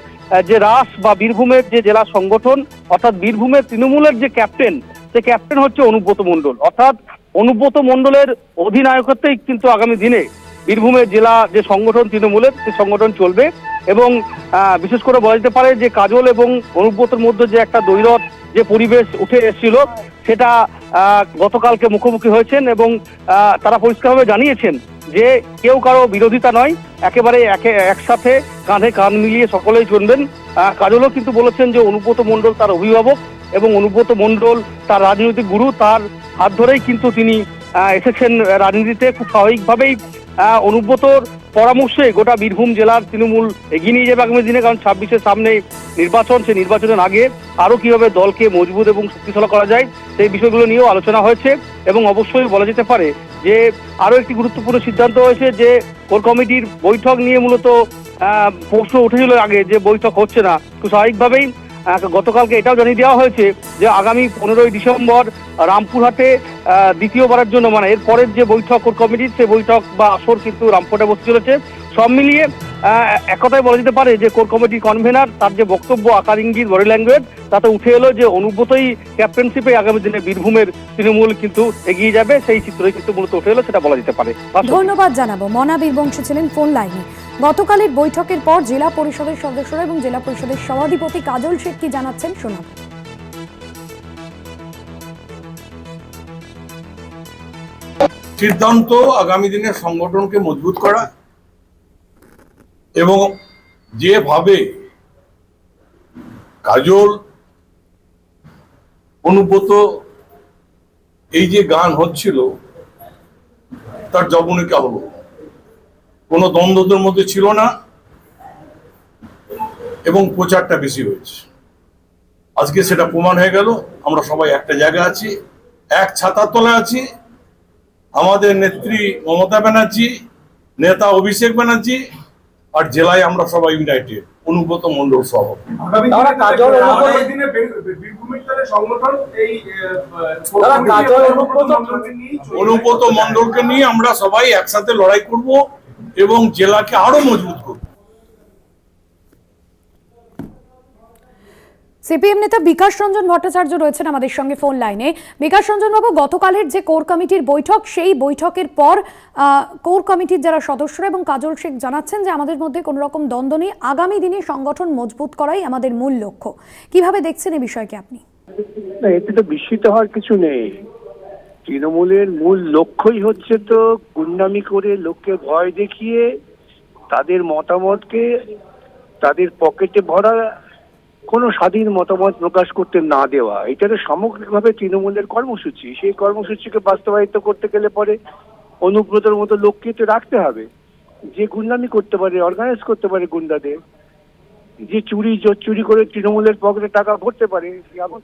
যে রাস বা বীরভূমের যে জেলা সংগঠন অর্থাৎ বীরভূমের তৃণমূলের যে ক্যাপ্টেন, সে ক্যাপ্টেন হচ্ছে অনুব্রত মণ্ডল। অর্থাৎ অনুব্রত মণ্ডলের অধিনায়কত্বেই কিন্তু আগামী দিনে বীরভূমের জেলা যে সংগঠন তৃণমূলের সেই সংগঠন চলবে। এবং বিশেষ করে বলা যেতে পারে যে কাজল এবং অনুব্রতর মধ্যে যে একটা দ্বৈরথ যে পরিবেশ উঠে এসেছিল সেটা গতকালকে মুখোমুখি হয়েছেন এবং তারা পরিষ্কারভাবে জানিয়েছেন যে কেউ কারো বিরোধিতা নয়, একেবারে একসাথে কাঁধে কাঁধ মিলিয়ে সকলেই চলবেন। কাজলও কিন্তু বলেছেন যে অনুব্রত মণ্ডল তার অভিভাবক এবং অনুব্রত মণ্ডল তার রাজনৈতিক গুরু, তার হাত ধরেই কিন্তু তিনি এসেছেন রাজনীতিতে। খুব স্বাভাবিকভাবেই অনুব্রতর পরামর্শে গোটা বীরভূম জেলার তৃণমূল এগিয়ে নিয়ে যাবে আগামী দিনে, কারণ 26-এর সামনে নির্বাচন, সেই নির্বাচনের আগে আরো কিভাবে দলকে মজবুত এবং শক্তিশালী করা যায় সেই বিষয়গুলো নিয়েও আলোচনা হয়েছে। এবং অবশ্যই বলা যেতে পারে যে আরো একটি গুরুত্বপূর্ণ সিদ্ধান্ত হয়েছে যে কোর কমিটির বৈঠক নিয়ে মূলত প্রশ্ন উঠেছিল আগে যে বৈঠক হচ্ছে না, খুব স্বাভাবিকভাবেই গতকালকে এটাও জানিয়ে দেওয়া হয়েছে যে আগামী 15ই ডিসেম্বর রামপুরহাটে দ্বিতীয়বারের জন্য, মানে এর পরের যে বৈঠক কোর কমিটির, সেই বৈঠক বা আসর কিন্তু রামপুরহাটে বসতে চলেছে। সব মিলিয়ে এক কথায় বলা যেতে পারে যে কোর কমিটির কনভেনার তার যে বক্তব্য, আকার ইঙ্গিত, বডি ল্যাঙ্গুয়েজ, তাতে উঠে এলো যে অনুব্রতই ক্যাপ্টেনশিপে আগামী দিনে বীরভূমের তৃণমূল কিন্তু এগিয়ে যাবে, সেই চিত্রই কিন্তু মূলত উঠে এলো, সেটা বলা যেতে পারে। ধন্যবাদ জানাবো। মনা বীরবংশী ছিলেন ফোন লাইনে। গতকালের বৈঠকের পর জেলা পরিষদের সদস্যরা এবং জেলা পরিষদের সভাধিপতি কাজল শেখ কি জানাচ্ছেন শোনাব। সিদ্ধান্ত আগামী দিনে সংগঠনকে মজবুত করা এবং যেভাবে কাজল অনুব্রত এই যে গান হচ্ছিল তার জবনিকা হলো, কোনো দ্বন্দ্বদের মধ্যে ছিল না এবং প্রচারটা বেশি হয়েছে। আজকে সেটা প্রমাণ হয়ে গেল। আমরা সবাই একটা জায়গায় আছি, এক ছাতার তলায় আছি। আমাদের নেত্রী মমতা ব্যানার্জি, নেতা অভিষেক ব্যানার্জি, আর জেলায় আমরা সবাই ইউনাইটেড, অনুব্রত মন্ডল সহ। অনুব্রত মন্ডলকে নিয়ে আমরা সবাই একসাথে লড়াই করব এবং জেলাকে আরো মজবুত করব। সিপিএম নেতা বিকাশ রঞ্জন ভট্টাচার্য রয়েছেন আমাদের সঙ্গে ফোন লাইনে। বিকাশ রঞ্জন বাবু, গতকালের যে কোর কমিটির বৈঠক, সেই বৈঠকের পর কোর কমিটির যারা সদস্যরা এবং কাজল শেখ জানাচ্ছেন যে আমাদের মধ্যে কোনো রকম দ্বন্দ্ব নেই, আগামী দিনে সংগঠন মজবুত করাই আমাদের মূল লক্ষ্য। কিভাবে দেখছেন এই বিষয়কে আপনি? না, এতে তো বিস্মিত হওয়ার কিছু নেই। তৃণমূলের মূল লক্ষ্যই হচ্ছে তো গুন্ডামি করে লোককে ভয় দেখিয়ে তাদের মতামতকে তাদের পকেটে ভরা, কোনো স্বাধীন মতামত প্রকাশ করতে না দেওয়া। এটা তো সামগ্রিকভাবে তৃণমূলের কর্মসূচি। সেই কর্মসূচিকে বাস্তবায়িত করতে গেলে পরে অনুব্রতর মতো লোককে তো রাখতে হবে, যে গুন্ডামি করতে পারে, অর্গানাইজ করতে পারে গুন্ডাদের, যে চুরি করে তৃণমূলের পকেটে টাকা ভরতে পারে,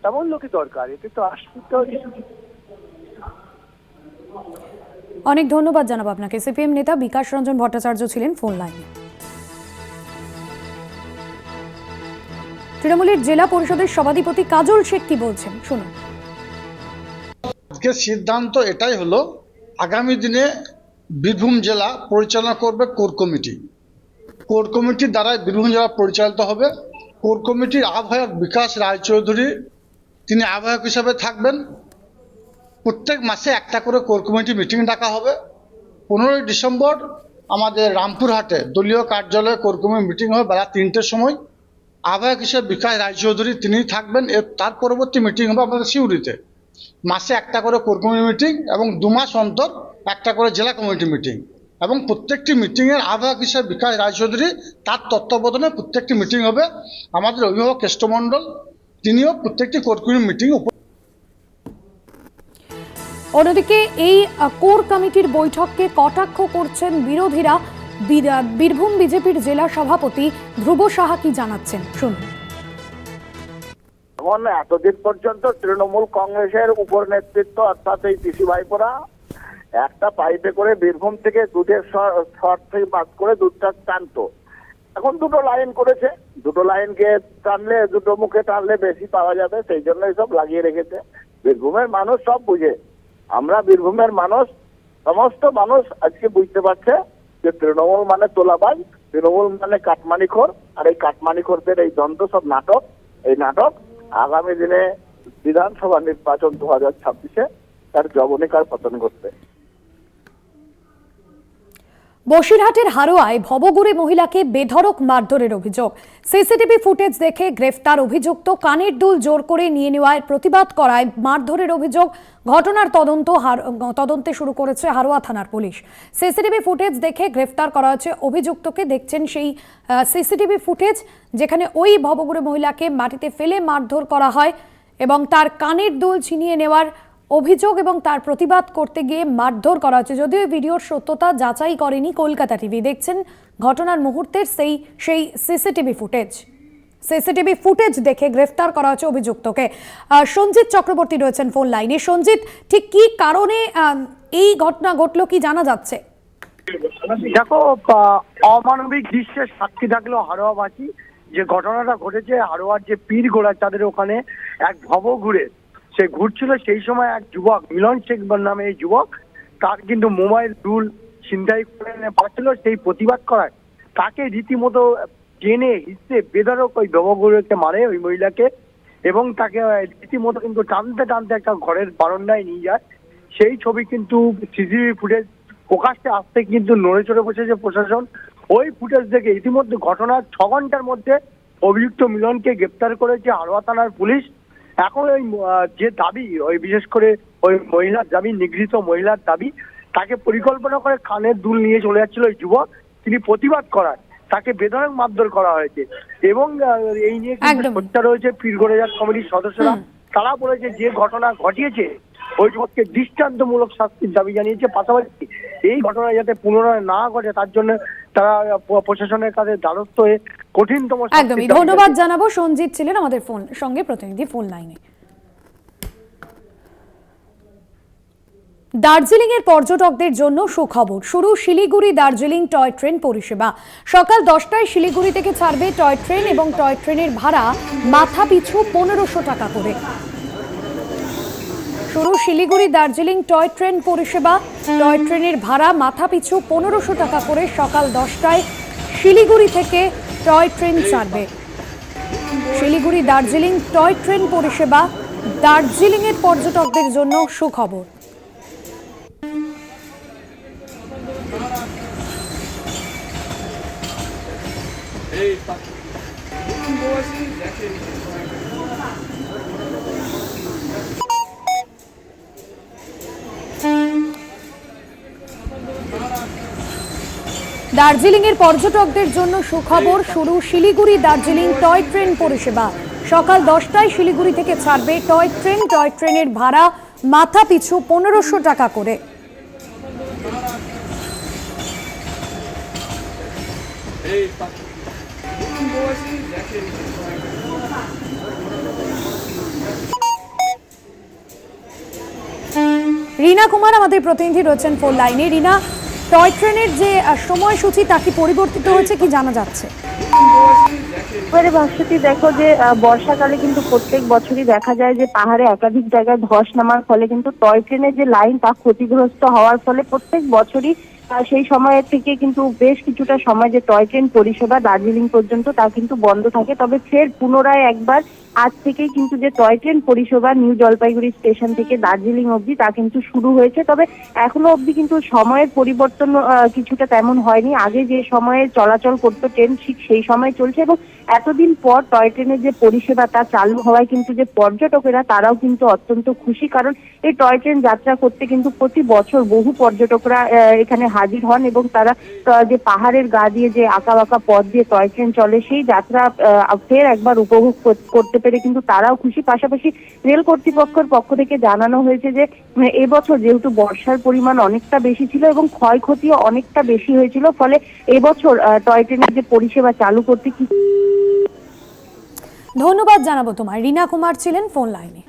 তেমন লোকই দরকার। এতে তো আশ্চর্য কিছু। অনেক ধন্যবাদ জানাবো আপনাকে। সিপিএম নেতা বিকাশ রঞ্জন ভট্টাচার্য ছিলেন ফোন লাইনে। তৃণমূলের জেলা পরিষদের সভাধিপতি কাজল শেখ কি বলছেন শুনুন। আজকে সিদ্ধান্ত এটাই হলো, আগামী দিনে বীরভূম জেলা পরিচালনা করবে কোর কমিটি। কোর কমিটির দ্বারাই বীরভূম জেলা পরিচালিত হবে। কোর কমিটির আহ্বায়ক বিকাশ রায়চৌধুরী, তিনি আহ্বায়ক হিসাবে থাকবেন। প্রত্যেক মাসে একটা করে কোর কমিটি মিটিং ডাকা হবে। 15ই ডিসেম্বর আমাদের রামপুরহাটে দলীয় কার্যালয়ে কোর কমিটি মিটিং হবে বেলা 3টের সময়। আহ্বায়ক হিসেবে বিকাশ রায়চৌধুরী তিনি থাকবেন। তার পরবর্তী মিটিং হবে আমাদের সিউড়িতে। মাসে একটা করে কোর কমিটি মিটিং এবং 2 মাস অন্তর একটা করে জেলা কমিটি মিটিং, এবং প্রত্যেকটি মিটিংয়ের আহ্বায়ক হিসেবে বিকাশ রায়চৌধুরী, তার তত্ত্বাবধানে প্রত্যেকটি মিটিং হবে। আমাদের অভিভাবক কেষ্টমণ্ডল তিনিও প্রত্যেকটি কোর কমিটি মিটিং। অন্যদিকে এই কোর কমিটির বৈঠককে কটাক্ষ করছেন বিরোধীরা। বীরভূম বিজেপির জেলা সভাপতি ধ্রুব সাহা কি জানাচ্ছেন শুনুন। এখন এতদিন পর্যন্ত তৃণমূল কংগ্রেসের উপর নেতৃত্ব অর্থাৎ এই পিসি ভাইপোরা একটা পাইপে করে বীরভূম থেকে দুধের শর্ট থেকে বাদ করে দুধটা টানতো। এখন 2টো লাইন করেছে, 2টো লাইনকে টানলে, 2টো মুখে টানলে বেশি পাওয়া যাবে, সেই জন্য সব লাগিয়ে রেখেছে। বীরভূমের মানুষ সব বুঝে, আমরা বীরভূমের মানুষ, সমস্ত মানুষ আজকে বুঝতে পারছে যে তৃণমূল মানে তোলাবাজ, তৃণমূল মানে কাটমানিখোর, আর এই কাটমানিখোরদের এই দ্বন্দ্ব সব নাটক। এই নাটক আগামী দিনে বিধানসভা নির্বাচন 2026-এ তার জবনিকার পতন ঘটবে। বসিরহাটের হারোয়ায় ভবঘুরে মহিলাকে বেধড়ক মারধরের অভিযোগ। সিসিটিভি ফুটেজ দেখে গ্রেফতার অভিযুক্ত। কানের দুল জোর করে নিয়ে নেওয়ার প্রতিবাদ করায় মারধরের অভিযোগ। ঘটনার তদন্তে শুরু করেছে হারোয়া থানার পুলিশ। সিসিটিভি ফুটেজ দেখে গ্রেফতার করা হয়েছে অভিযুক্তকে। দেখছেন সেই সিসিটিভি ফুটেজ, যেখানে ওই ভবঘুরে মহিলাকে মাটিতে ফেলে মারধর করা হয় এবং তার কানের দুল ছিনিয়ে নেওয়ার অভিযোগ এবং তার প্রতিবাদ করতে গিয়ে মারধর করা হচ্ছে। যদিও এই ভিডিওর সত্যতা যাচাই করেনি কলকাতা টিভি। দেখছেন ঘটনার মুহূর্তের সেই সিসিটিভি ফুটেজ দেখে গ্রেফতার করা হচ্ছে অভিযুক্তকে। সঞ্জিত চক্রবর্তী রয়েছেন ফোন লাইনে। সঞ্জিত, ঠিক কি কারণে এই ঘটনা ঘটলো, কি জানা যাচ্ছে? দেখো, অমানবিক দৃশ্যের সাক্ষী থাকলো হারোয়াবাসী। যে ঘটনাটা ঘটেছে, হারোয়ার যে পীর গোড়া তাদের ওখানে এক ভব ঘুরে সে ঘুরছিল, সেই সময় এক যুবক মিলন শেখ নামে এই যুবক, তার কিন্তু মোবাইল রুল ছিনতাই করে পাচ্ছিল। সেই প্রতিবাদ করায় তাকে রীতিমতো টেনে হিসে বেদরক ওই ভবঘুরেতে মারে ওই মহিলাকে, এবং তাকে রীতিমতো কিন্তু টানতে টানতে একটা ঘরের বারান্দায় নিয়ে যায়। সেই ছবি কিন্তু সিসিটিভি ফুটেজ প্রকাশ্যে আসতে কিন্তু নড়ে চড়ে বসেছে প্রশাসন। ওই ফুটেজ দেখে ইতিমধ্যে ঘটনার 6 ঘন্টার মধ্যে অভিযুক্ত মিলনকে গ্রেপ্তার করেছে হারোয়া থানার পুলিশ। এখন ওই যে দাবি, ওই বিশেষ করে ওই মহিলার দাবি, নিগৃহীত মহিলার দাবি, তাকে পরিকল্পনা করে কানের দুল নিয়ে চলে যাচ্ছিল ওই যুবক, তিনি প্রতিবাদ করায় তাকে বেধড়ক মারধর করা হয়েছে। এবং এই নিয়ে হত্যা রয়েছে পীরগড়িয়াহাট কমিটির সদস্যরা। তারা বলেছে যে ঘটনা ঘটিয়েছে ওই যুবককে দৃষ্টান্তমূলক শাস্তির দাবি জানিয়েছে। পাশাপাশি এই ঘটনা যাতে পুনরায় না ঘটে তার জন্য তারা প্রশাসনের কাছে দ্বারস্থ হয়ে কঠিনতম। একদমই ধন্যবাদ জানাবো। সঞ্জিত ছিলেন আমাদের সঙ্গে প্রতিনিধি ফোন লাইনে। দার্জিলিং এর পর্যটকদের জন্য সুখবর, শুরু শিলিগুড়ি দার্জিলিং টয় ট্রেন পরিষেবা। সকাল 10টায় শিলিগুড়ি থেকে ছাড়বে টয় ট্রেন এবং টয় ট্রেনের ভাড়া মাথা পিছু 1500 টাকা করে। শুরু শিলিগুড়ি দার্জিলিং টয় ট্রেন পরিষেবা। টয় ট্রেনের ভাড়া মাথা পিছু 1500 টাকা করে। সকাল 10টায় শিলিগুড়ি থেকে টয় ট্রেন ছাড়বে। শিলিগুড়ি দার্জিলিং টয় ট্রেন পরিষেবা দার্জিলিং এর পর্যটকদের জন্য সুখবর। দার্জিলিং এর পর্যটকদের জন্য সুখবর, শুরু শিলিগুড়ি দার্জিলিং টয় ট্রেন পরিষেবা। সকাল 10টায় শিলিগুড়ি থেকে ছাড়বে টয় ট্রেন। টয় ট্রেনের ভাড়া মাথা পিছু 1500 টাকা করে। রিনা কুমার আমাদের প্রতিনিধি রয়েছেন ফোন লাইনে। রিনা, টয় ট্রেনের যে সময়সূচি তা কি পরিবর্তিত হয়েছে, কি জানা যাচ্ছে? ভাস্বতী, দেখো যে বর্ষাকালে কিন্তু প্রত্যেক বছরই দেখা যায় যে পাহাড়ে একাধিক জায়গায় ধস নামার ফলে কিন্তু টয় ট্রেনের যে লাইন তা ক্ষতিগ্রস্ত হওয়ার ফলে প্রত্যেক বছরই সেই সময়ের থেকে কিন্তু বেশ কিছুটা সময় যে টয় ট্রেন পরিষেবা দার্জিলিং পর্যন্ত তা কিন্তু বন্ধ থাকে। তবে ফের পুনরায় একবার আজ থেকেই কিন্তু যে টয় ট্রেন পরিষেবা নিউ জলপাইগুড়ি স্টেশন থেকে দার্জিলিং অবধি তা কিন্তু শুরু হয়েছে। তবে এখনো অবধি কিন্তু সময়ের পরিবর্তন কিছুটা তেমন হয়নি। আগে যে সময়ে চলাচল করতো ট্রেন ঠিক সেই সময় চলছে, এবং এতদিন পর টয় ট্রেনের যে পরিষেবা তা চালু হওয়ায় কিন্তু যে পর্যটকেরা তারাও কিন্তু অত্যন্ত খুশি। কারণ এই টয় ট্রেন যাত্রা করতে কিন্তু প্রতি বছর বহু পর্যটকরা এখানে হাজির হন, এবং তারা যে পাহাড়ের গা দিয়ে যে আঁকা বাঁকা পথ দিয়ে টয় ট্রেন চলে সেই যাত্রা ফের একবার উপভোগ করতে পেরে কিন্তু তারাও খুশি। পাশাপাশি রেল কর্তৃপক্ষের পক্ষ থেকে জানানো হয়েছে যে এবছর যেহেতু বর্ষার পরিমাণ অনেকটা বেশি ছিল এবং ক্ষয়ক্ষতিও অনেকটা বেশি হয়েছিল, ফলে এবছর টয় ট্রেনের যে পরিষেবা চালু করতে ধন্যবাদ জানাবো তোমায়। রিনা কুমার ছিলেন ফোন লাইনে।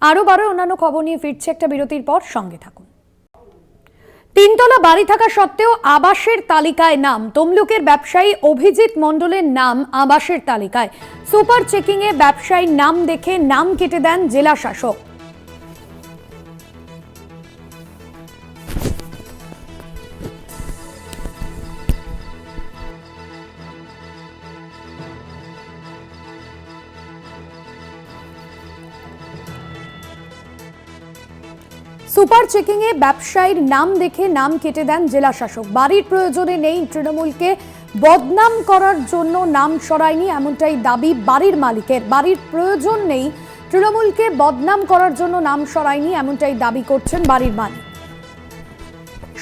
আরো অন্যান্য খবর নিয়ে ফিরছে একটা বিরতির পর, সঙ্গে থাকুন। 3 তলা বাড়ি থাকা সত্ত্বেও আবাসের তালিকায় নাম, তমলুকের ব্যবসায়ী অভিজিৎ মণ্ডলের নাম আবাসের তালিকায়। সুপার চেকিং এ ব্যবসায়ীর নাম দেখে নাম কেটে দেন জেলা শাসক। সুপার চেকিং এ ব্যবসায়ীর নাম দেখে নাম কেটে দেন জেলা শাসক। বাড়ির প্রয়োজনে নেই, তৃণমূলকে বদনাম করার জন্য নাম সরায়নি, এমনটাই দাবি বাড়ির মালিকের। বাড়ির প্রয়োজন নেই, তৃণমূলকে বদনাম করার জন্য নাম সরায়নি, এমনটাই দাবি করছেন বাড়ির মালিক।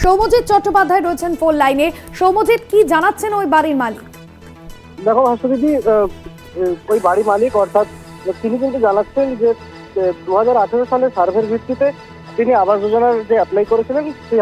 সৌম্যজিৎ চট্টোপাধ্যায় রয়েছেন ফোন লাইনে। সৌম্যজিৎ, কি জানাচ্ছেন ওই বাড়ির মালিক? দেখো ভাস্বতী, ওই বাড়ির মালিক অর্থাৎ তিনি কিন্তু জানাচ্ছেন যে 2018 সালে সার্ভের ভিত্তিতে তিনি আবাস যোজনার যে অ্যাপ্লাই করেছিলেন সেই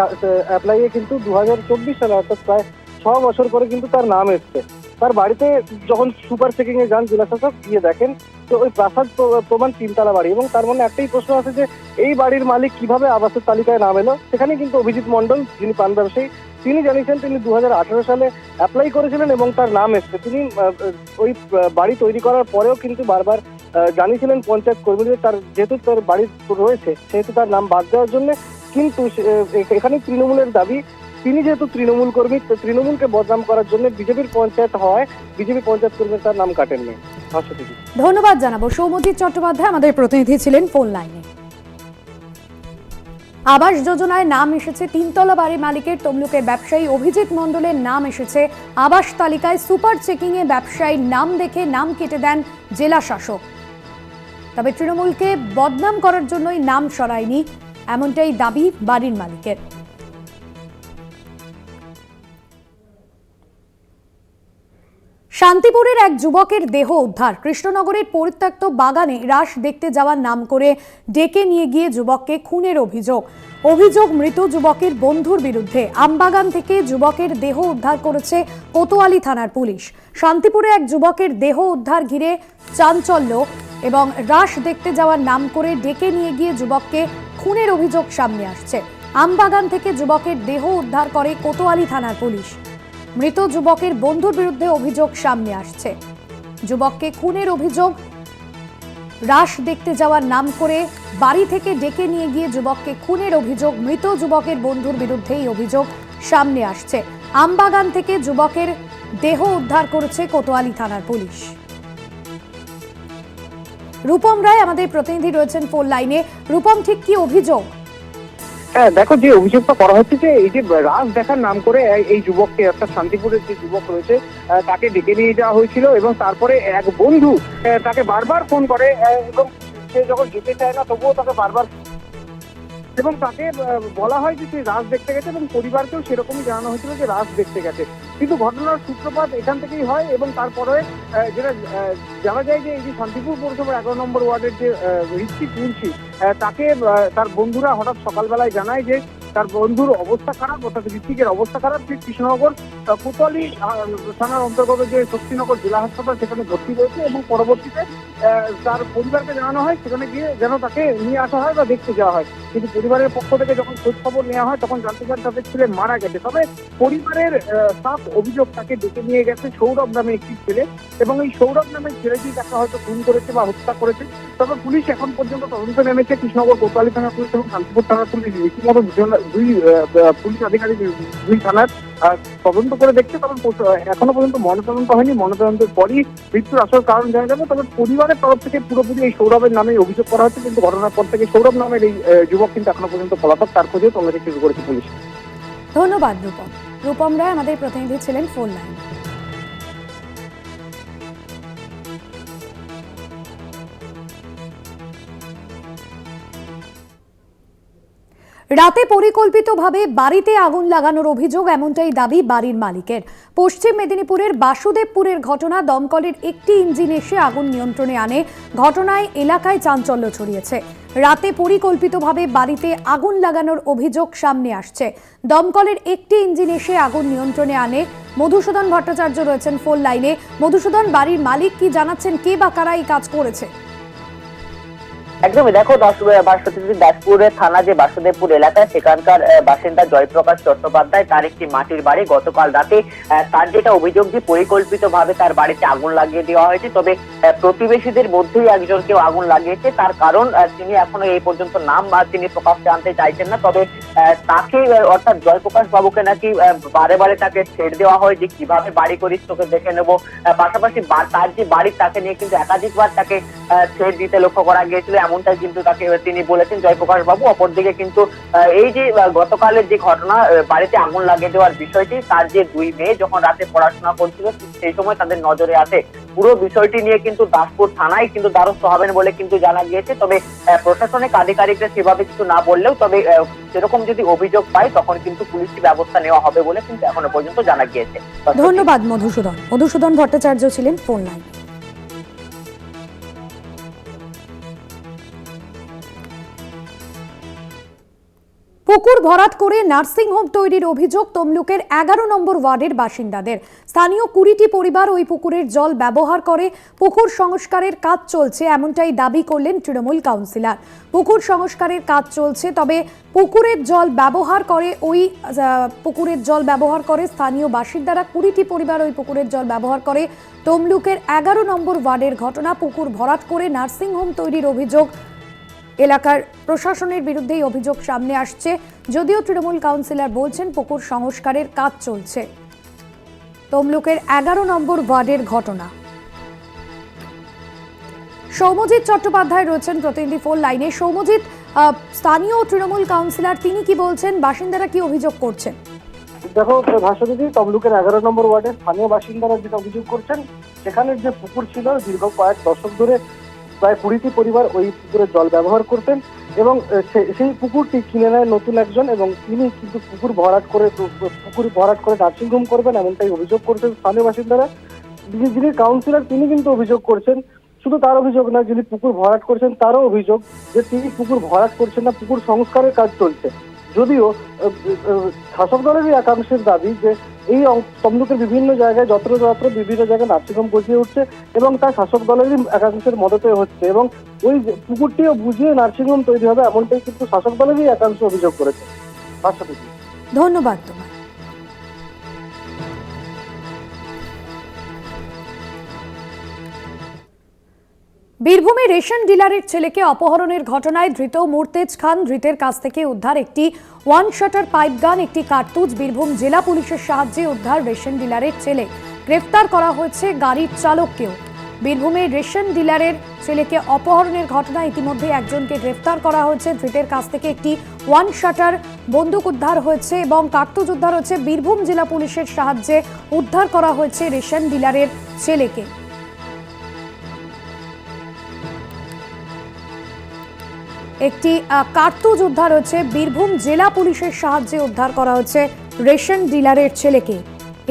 অ্যাপ্লাইয়ে কিন্তু 2024 সালে অর্থাৎ প্রায় 6 বছর পরে কিন্তু তার নাম এসছে। তার বাড়িতে যখন সুপার চেকিং এ যান জেলা শাসক গিয়ে দেখেন তো ওই প্রাসাদ প্রমাণ 3তলা বাড়ি, এবং তার মনে একটাই প্রশ্ন আছে যে এই বাড়ির মালিক কিভাবে আবাসের তালিকায় নাম এলো। সেখানে কিন্তু অভিজিৎ মণ্ডল, যিনি পান ব্যবসায়ী, তিনি জানিয়েছেন তিনি 2018 সালে অ্যাপ্লাই করেছিলেন এবং তার নাম এসছে। তিনি ওই বাড়ি তৈরি করার পরেও কিন্তু বারবার জানিয়েছিলেন পঞ্চায়েত কর্মীদের তার যেহেতু তার বাড়ি রয়েছে সেহেতু তার নাম বাদ দেওয়ার জন্য। কিন্তু এখানে তৃণমূলের দাবি তিনি যেহেতু তৃণমূল কর্মী, তৃণমূলকে বদনাম করার জন্য বিজেপির পঞ্চায়েত হয়, বিজেপি পঞ্চায়েত কর্মীর তার নাম কাটেননি। ধন্যবাদ জানাবো। সৌম্যজিৎ চট্টোপাধ্যায় আমাদের প্রতিনিধি ছিলেন ফোন লাইনে। আবাস যোজনায় নাম এসেছে 3তলা বাড়ি মালিকের তমলুকের ব্যবসায়ী অভিজিৎ মণ্ডলের নাম এসেছে আবাস তালিকায়। সুপার চেকিং এ ব্যবসায়ীর নাম দেখে নাম কেটে দেন জেলা শাসক। তবে তৃণমূলকে বদনাম করার জন্যই নাম সরায়নি, এমনটাই দাবি বাড়ির মালিকের। শান্তিপুরের এক যুবকের দেহ উদ্ধার। কৃষ্ণনগরের পরিত্যক্ত বাগানে রাস দেখতে যাওয়ার নাম করে ডেকে নিয়ে গিয়ে যুবককে খুনের অভিযোগ মৃত যুবকের বন্ধুর বিরুদ্ধে। আমবাগান থেকে যুবকের দেহ উদ্ধার করেছে কোতোয়ালি থানার পুলিশ। শান্তিপুরে এক যুবকের দেহ উদ্ধার ঘিরে চাঞ্চল্য এবং রাস দেখতে যাওয়ার নাম করে ডেকে নিয়ে গিয়ে যুবককে খুনের অভিযোগ সামনে আসছে। আমবাগান থেকে যুবকের দেহ উদ্ধার করে কোতোয়ালি থানার পুলিশ। মৃত যুবকের বন্ধুর বিরুদ্ধে অভিযোগ সামনে আসছে। যুবককে খুনের অভিযোগ, রাস দেখতে যাওয়ার নাম করে বাড়ি থেকে ডেকে নিয়ে গিয়ে যুবককে খুনের অভিযোগ মৃত যুবকের বন্ধুর বিরুদ্ধে এই অভিযোগ সামনে আসছে। আমবাগান থেকে যুবকের দেহ উদ্ধার করেছে কোতোয়ালি থানার পুলিশ। রূপম রায় আমাদের প্রতিনিধি রয়েছেন ফোন লাইনে। রূপম, ঠিক কি অভিযোগ? হ্যাঁ দেখো, যে অভিযোগটা করা হচ্ছে যে এই যে রাস দেখার নাম করে এই যুবককে, অর্থাৎ শান্তিপুরের যে যুবক রয়েছে তাকে ডেকে নিয়ে যাওয়া হয়েছিল এবং তারপরে এক বন্ধু তাকে বারবার ফোন করে এবং সে যখন যেতে চায় না তবুও তাকে বারবার, এবং তাকে বলা হয় যে সে রাস দেখতে গেছে এবং পরিবারকেও সেরকমই জানানো হয়েছিল যে রাস দেখতে গেছে। কিন্তু ঘটনার সূত্রপাত এখান থেকেই হয় এবং তারপরে যেটা জানা যায় যে এই যে শান্তিপুর পৌরসভার 11 নম্বর ওয়ার্ডের যে ঋত্বিক মুন্সি, তাকে তার বন্ধুরা হঠাৎ সকালবেলায় জানায় যে তার বন্ধুর অবস্থা খারাপ, অর্থাৎ ঋত্বিকের অবস্থা খারাপ। সে কৃষ্ণনগর কোতোয়ালি থানার অন্তর্গত যে শক্তিনগর জেলা হাসপাতাল সেখানে ভর্তি রয়েছে এবং পরবর্তীতে তার পরিবারকে জানানো হয় সেখানে গিয়ে যেন তাকে নিয়ে আসা হয় বা দেখতে যাওয়া হয়। কিন্তু পরিবারের পক্ষ থেকে যখন খোঁজ খবর নেওয়া হয় তখন জানতে পারেন তাদের ছেলে মারা গেছে। তবে পরিবারের সাফ অভিযোগ তাকে ডেকে নিয়ে গেছে সৌরভ নামে একটি ছেলে, এবং এই সৌরভ নামের ছেলেটি তাকে হয়তো খুন করেছে বা হত্যা করেছে। তবে পুলিশ এখন পর্যন্ত তদন্ত নেমেছে। কৃষ্ণনগর কোতোয়ালি থানা পুলিশ এবং শান্তিপুর থানার পুলিশ রীতিমতো দুই পুলিশ আধিকারিক দুই থানার তদন্ত করে দেখছে। তবে এখনো পর্যন্ত ময়নাতদন্ত হয়নি। ময়নাতদন্তের পরই মৃত্যুর আসল কারণ জানা যাবে। তবে পরিবারের তরফ থেকে পুরোপুরি এই সৌরভের নামে অভিযোগ করা হচ্ছে, কিন্তু ঘটনার পর থেকে সৌরভ নামের এই যুবক কিন্তু এখনো পর্যন্ত পলাতক। তার খোঁজেও তল্লাশি শুরু করেছে পুলিশ। ধন্যবাদ রূপম। রূপম রায় আমাদের প্রতিনিধি ছিলেন ফোন লাইনে। রাতে পরিকল্পিতভাবে বাড়িতে আগুন লাগানোর অভিযোগ, এমনটাই দাবি বাড়ির মালিকের। পশ্চিম মেদিনীপুরের বাসুদেবপুরের ঘটনা। দমকলের একটি ইঞ্জিন এসে আগুন নিয়ন্ত্রণে আনে। ঘটনায় এলাকায় চাঞ্চল্য ছড়িয়েছে। রাতে পরিকল্পিতভাবে বাড়িতে আগুন লাগানোর অভিযোগ সামনে আসছে। দমকলের একটি ইঞ্জিন এসে আগুন নিয়ন্ত্রণে আনে। মধুসূদন ভট্টাচার্য রয়েছেন ফোন লাইনে। মধুসূদন, বাড়ির মালিক কি জানাচ্ছেন, কে বা কারা এই কাজ করেছে? একদমই, দেখো দাসপুরের থানা যে বাসুদেবপুর এলাকায় সেখানকার বাসিন্দা জয়প্রকাশ চট্টোপাধ্যায়, তার একটি মাটির বাড়ি। গতকাল রাতে তার যেটা অভিযোগ যে পরিকল্পিতভাবে তার বাড়িতে আগুন লাগিয়ে দেওয়া হয়েছে। তবে প্রতিবেশীদের মধ্যেই একজন কেউ আগুন লাগিয়েছে। তার কারণ তিনি এখনো এই পর্যন্ত নাম তিনি প্রকাশ্যে আনতে চাইছেন না। তবে তাকে, অর্থাৎ জয়প্রকাশ বাবুকে নাকি বারে বারে তাকে ছেড়ে দেওয়া হয় যে কিভাবে বাড়ি করিস, তোকে দেখে নেবো। পাশাপাশি তার যে বাড়ি তাকে নিয়ে কিন্তু একাধিকবার তাকে ছেড়ে দিতে লক্ষ্য করা গিয়েছিল, এমনটাই কিন্তু তাকে তিনি বলেছেন জয়প্রকাশ বাবু। অপরদিকে কিন্তু এই যে গতকালের যে ঘটনা, বাড়িতে আগুন লাগিয়ে দেওয়ার বিষয়টি, তার যে দুই মেয়ে যখন রাতে পড়াশোনা করছিল সেই সময় তাদের নজরে আসে। পুরো বিষয়টি নিয়ে কিন্তু দাসপুর থানায় কিন্তু দ্বারস্থ হবেন বলে কিন্তু জানা গিয়েছে। তবে প্রশাসনিক আধিকারিকরা সেভাবে কিছু না বললেও তবে সেরকম যদি অভিযোগ পায় তখন কিন্তু পুলিশি ব্যবস্থা নেওয়া হবে বলে কিন্তু এখনো পর্যন্ত জানা গিয়েছে। ধন্যবাদ মধুসূদন। মধুসূদন ভট্টাচার্য ছিলেন ফোন লাইনে। পুকুর ভরাট করে নার্সিংহোম তৈরির অভিযোগ তমলুকের 11 নম্বর ওয়ার্ডের বাসিন্দাদের। স্থানীয় 20টি পরিবার ওই পুকুরের জল ব্যবহার করে। পুকুর সংস্কারের কাজ চলছে এমনটাই দাবি করলেন তৃণমূল কাউন্সিলর। পুকুর সংস্কারের কাজ চলছে, তবে পুকুরের জল ব্যবহার করে স্থানীয় বাসিন্দারা। 20টি পরিবার ওই পুকুরের জল ব্যবহার করে। তমলুকের 11 নম্বর ওয়ার্ডের ঘটনা। পুকুর ভরাট করে নার্সিংহোম তৈরির অভিযোগ। এলাকার প্রশাসনের বিরুদ্ধেই অভিযোগ সামনে আসছে, যদিও তৃণমূল কাউন্সিলর বলছেন পুকুর সংস্কারের কাজ চলছে। তমলুকের 11 নম্বর ওয়ার্ডের ঘটনা। সৌম্যজিৎ চট্টোপাধ্যায় রয়েছেন প্রতিনিধি ফোন লাইনে। সৌম্যজিৎ, স্থানীয় তৃণমূল কাউন্সিলর তিনি কি বলছেন, বাসিন্দারা কি অভিযোগ করছেন? দেখো ভাস্বতী, তমলুকের 11 নম্বর ওয়ার্ডের স্থানীয় বাসিন্দারা যেটা অভিযোগ করছেন, সেখানের যে পুকুর ছিল দীর্ঘ কয়েক দশক ধরে প্রায় 20টি পরিবার ওই পুকুরের জল ব্যবহার করতেন এবং সেই পুকুরটি কিনে নেয় নতুন একজন, এবং তিনি কিন্তু পুকুর ভরাট করে নার্সিংহোম করবেন এমনটাই অভিযোগ করছেন স্থানীয় বাসিন্দারা। যিনি কাউন্সিলর তিনি কিন্তু অভিযোগ করছেন, শুধু তার অভিযোগ না, যিনি পুকুর ভরাট করছেন তারও অভিযোগ যে তিনি পুকুর ভরাট করছেন না, পুকুর সংস্কারের কাজ চলছে। যদিও শাসক দলেরই একাংশের দাবি যে এই তমলুকের বিভিন্ন জায়গায় যত্রতত্র বিভিন্ন জায়গায় নার্সিংহোম গজিয়ে উঠছে এবং তা শাসক দলেরই একাংশের মদতে হচ্ছে, এবং ওই পুকুরটিও বুঝিয়ে নার্সিংহোম তৈরি হবে এমনটাই কিন্তু শাসক দলেরই একাংশ অভিযোগ করেছে। ধন্যবাদ তোমার। বীরভূমে রেশন ডিলারের ছেলেকে অপহরণের ঘটনায় ধৃত মুর্তেজ খান। ধৃতের কাছ থেকে উদ্ধার একটি ওয়ান শাটার পাইপ গান, একটি কার্তুজ। বীরভূম জেলা পুলিশের সাহায্যে উদ্ধার রেশন ডিলারের ছেলে। গ্রেফতার করা হয়েছে গাড়ির চালককেও। বীরভূমে রেশন ডিলারের ছেলেকে অপহরণের ঘটনায় ইতিমধ্যে একজনকে গ্রেফতার করা হয়েছে। ধৃতের কাছ থেকে একটি ওয়ান শাটার বন্দুক উদ্ধার হয়েছে এবং কার্তুজ উদ্ধার হয়েছে। বীরভূম জেলা পুলিশের সাহায্যে উদ্ধার করা হয়েছে রেশন ডিলারের ছেলেকে। একটি কার্তুজ উদ্ধার হয়েছে। বীরভূম জেলা পুলিশের সাহায্যে উদ্ধার করা হয়েছে রেশন ডিলারের ছেলেকে।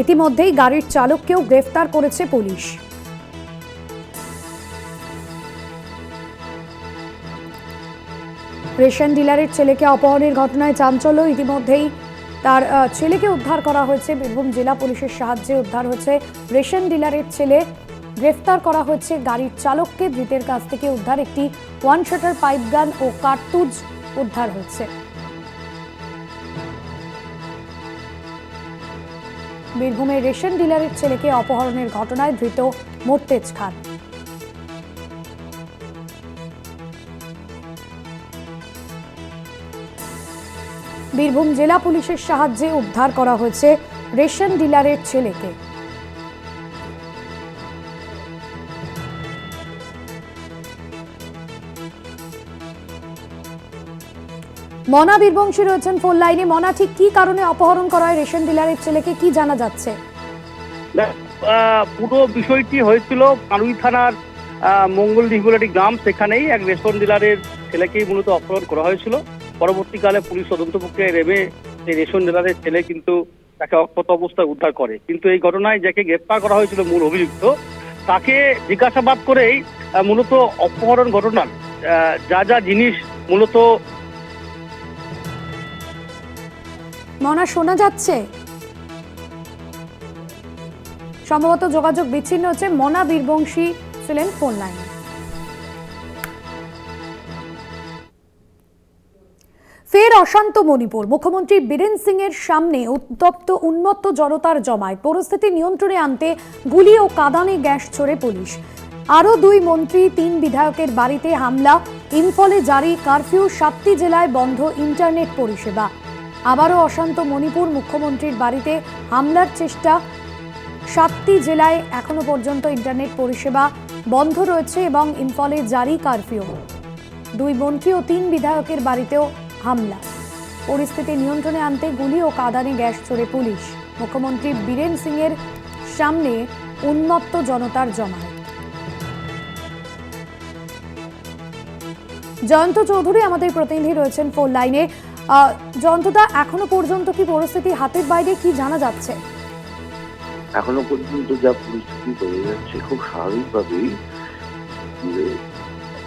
ইতিমধ্যেই গাড়ির চালককেও গ্রেফতার করেছে পুলিশ। রেশন ডিলারের ছেলেকে অপহরণের ঘটনায় চাঞ্চল্য। ইতিমধ্যেই তার ছেলেকে উদ্ধার করা হয়েছে। বীরভূম জেলা পুলিশের সাহায্যে উদ্ধার হয়েছে রেশন ডিলারের ছেলে। গ্রেফতার করা হয়েছে গাড়ির চালককে। ধৃতের কাছ থেকে উদ্ধার একটি ওয়ান শাটার পাইপ গান ও কার্তুজ উদ্ধার হয়েছে। বীরভূমের রেশন ডিলারের ছেলেকে অপহরণের ঘটনায় ধৃত মুর্তেজ খান। বীরভূম জেলা পুলিশের সাহায্যে উদ্ধার করা হয়েছে রেশন ডিলারের ছেলেকে। মনা বীরবংশী রয়েছেন ফোন লাইনে। মনা, ঠিক কি কারণে অপহরণ করা হয় রেশন ডিলারের ছেলেকে, কি জানা যাচ্ছে? পুরো বিষয়টি হয়েছিল কালুই থানার মঙ্গলদিঘি বলে একটি গ্রাম, সেখানেই এক রেশন ডিলারের ছেলেকেই মূলত অপহরণ করা হয়েছিল। পরবর্তীকালে পুলিশ তদন্ত প্রক্রিয়ায় নেমে সেই রেশন ডিলারের ছেলে কিন্তু তাকে অক্ষত অবস্থায় উদ্ধার করে। কিন্তু এই ঘটনায় যাকে গ্রেপ্তার করা হয়েছিল মূল অভিযুক্ত, তাকে জিজ্ঞাসাবাদ করেই মূলত অপহরণ ঘটনার যা জিনিস মূলত। মনা, শোনা যাচ্ছে? সম্ভবত যোগাযোগ বিচ্ছিন্ন হচ্ছে। মনা বীরবংশী ছিলেন ফোন লাইনে। ফের অশান্ত মণিপুর। মুখ্যমন্ত্রী বীরেন সিং এর সামনে উন্মত্ত জনতার জমায়েত। পরিস্থিতি নিয়ন্ত্রণে আনতে গুলি ও কাঁদানে গ্যাস ছোড়ে পুলিশ। আরও 2 মন্ত্রী 3 বিধায়কের বাড়িতে হামলা। ইম্ফলে জারি কারফিউ। 7টি জেলায় বন্ধ ইন্টারনেট পরিষেবা। আবারও অশান্ত মণিপুর। মুখ্যমন্ত্রীর বাড়িতে হামলার চেষ্টা। 7টি জেলায় এখনো পর্যন্ত ইন্টারনেট পরিষেবা বন্ধ রয়েছে এবং ইম্ফলে জারি কারফিউ। 2 মন্ত্রী ও 3 বিধায়কের বাড়িতেও হামলা। পরিস্থিতি নিয়ন্ত্রণে আনতে গুলি ও কাঁদানে গ্যাস ছোড়ে পুলিশ। মুখ্যমন্ত্রী বীরেন সিং এর সামনে উন্মত্ত জনতার জমায়েত। জয়ন্ত চৌধুরী আমাদের প্রতিনিধি রয়েছেন ফোন লাইনে। জয়ন্তদা, এখনো পর্যন্ত কি পরিস্থিতি হাতের বাইরে, কি জানা যাচ্ছে? এখনো পর্যন্ত যা পরিস্থিতি বোঝা যাচ্ছে, খুব স্বাভাবিকভাবেই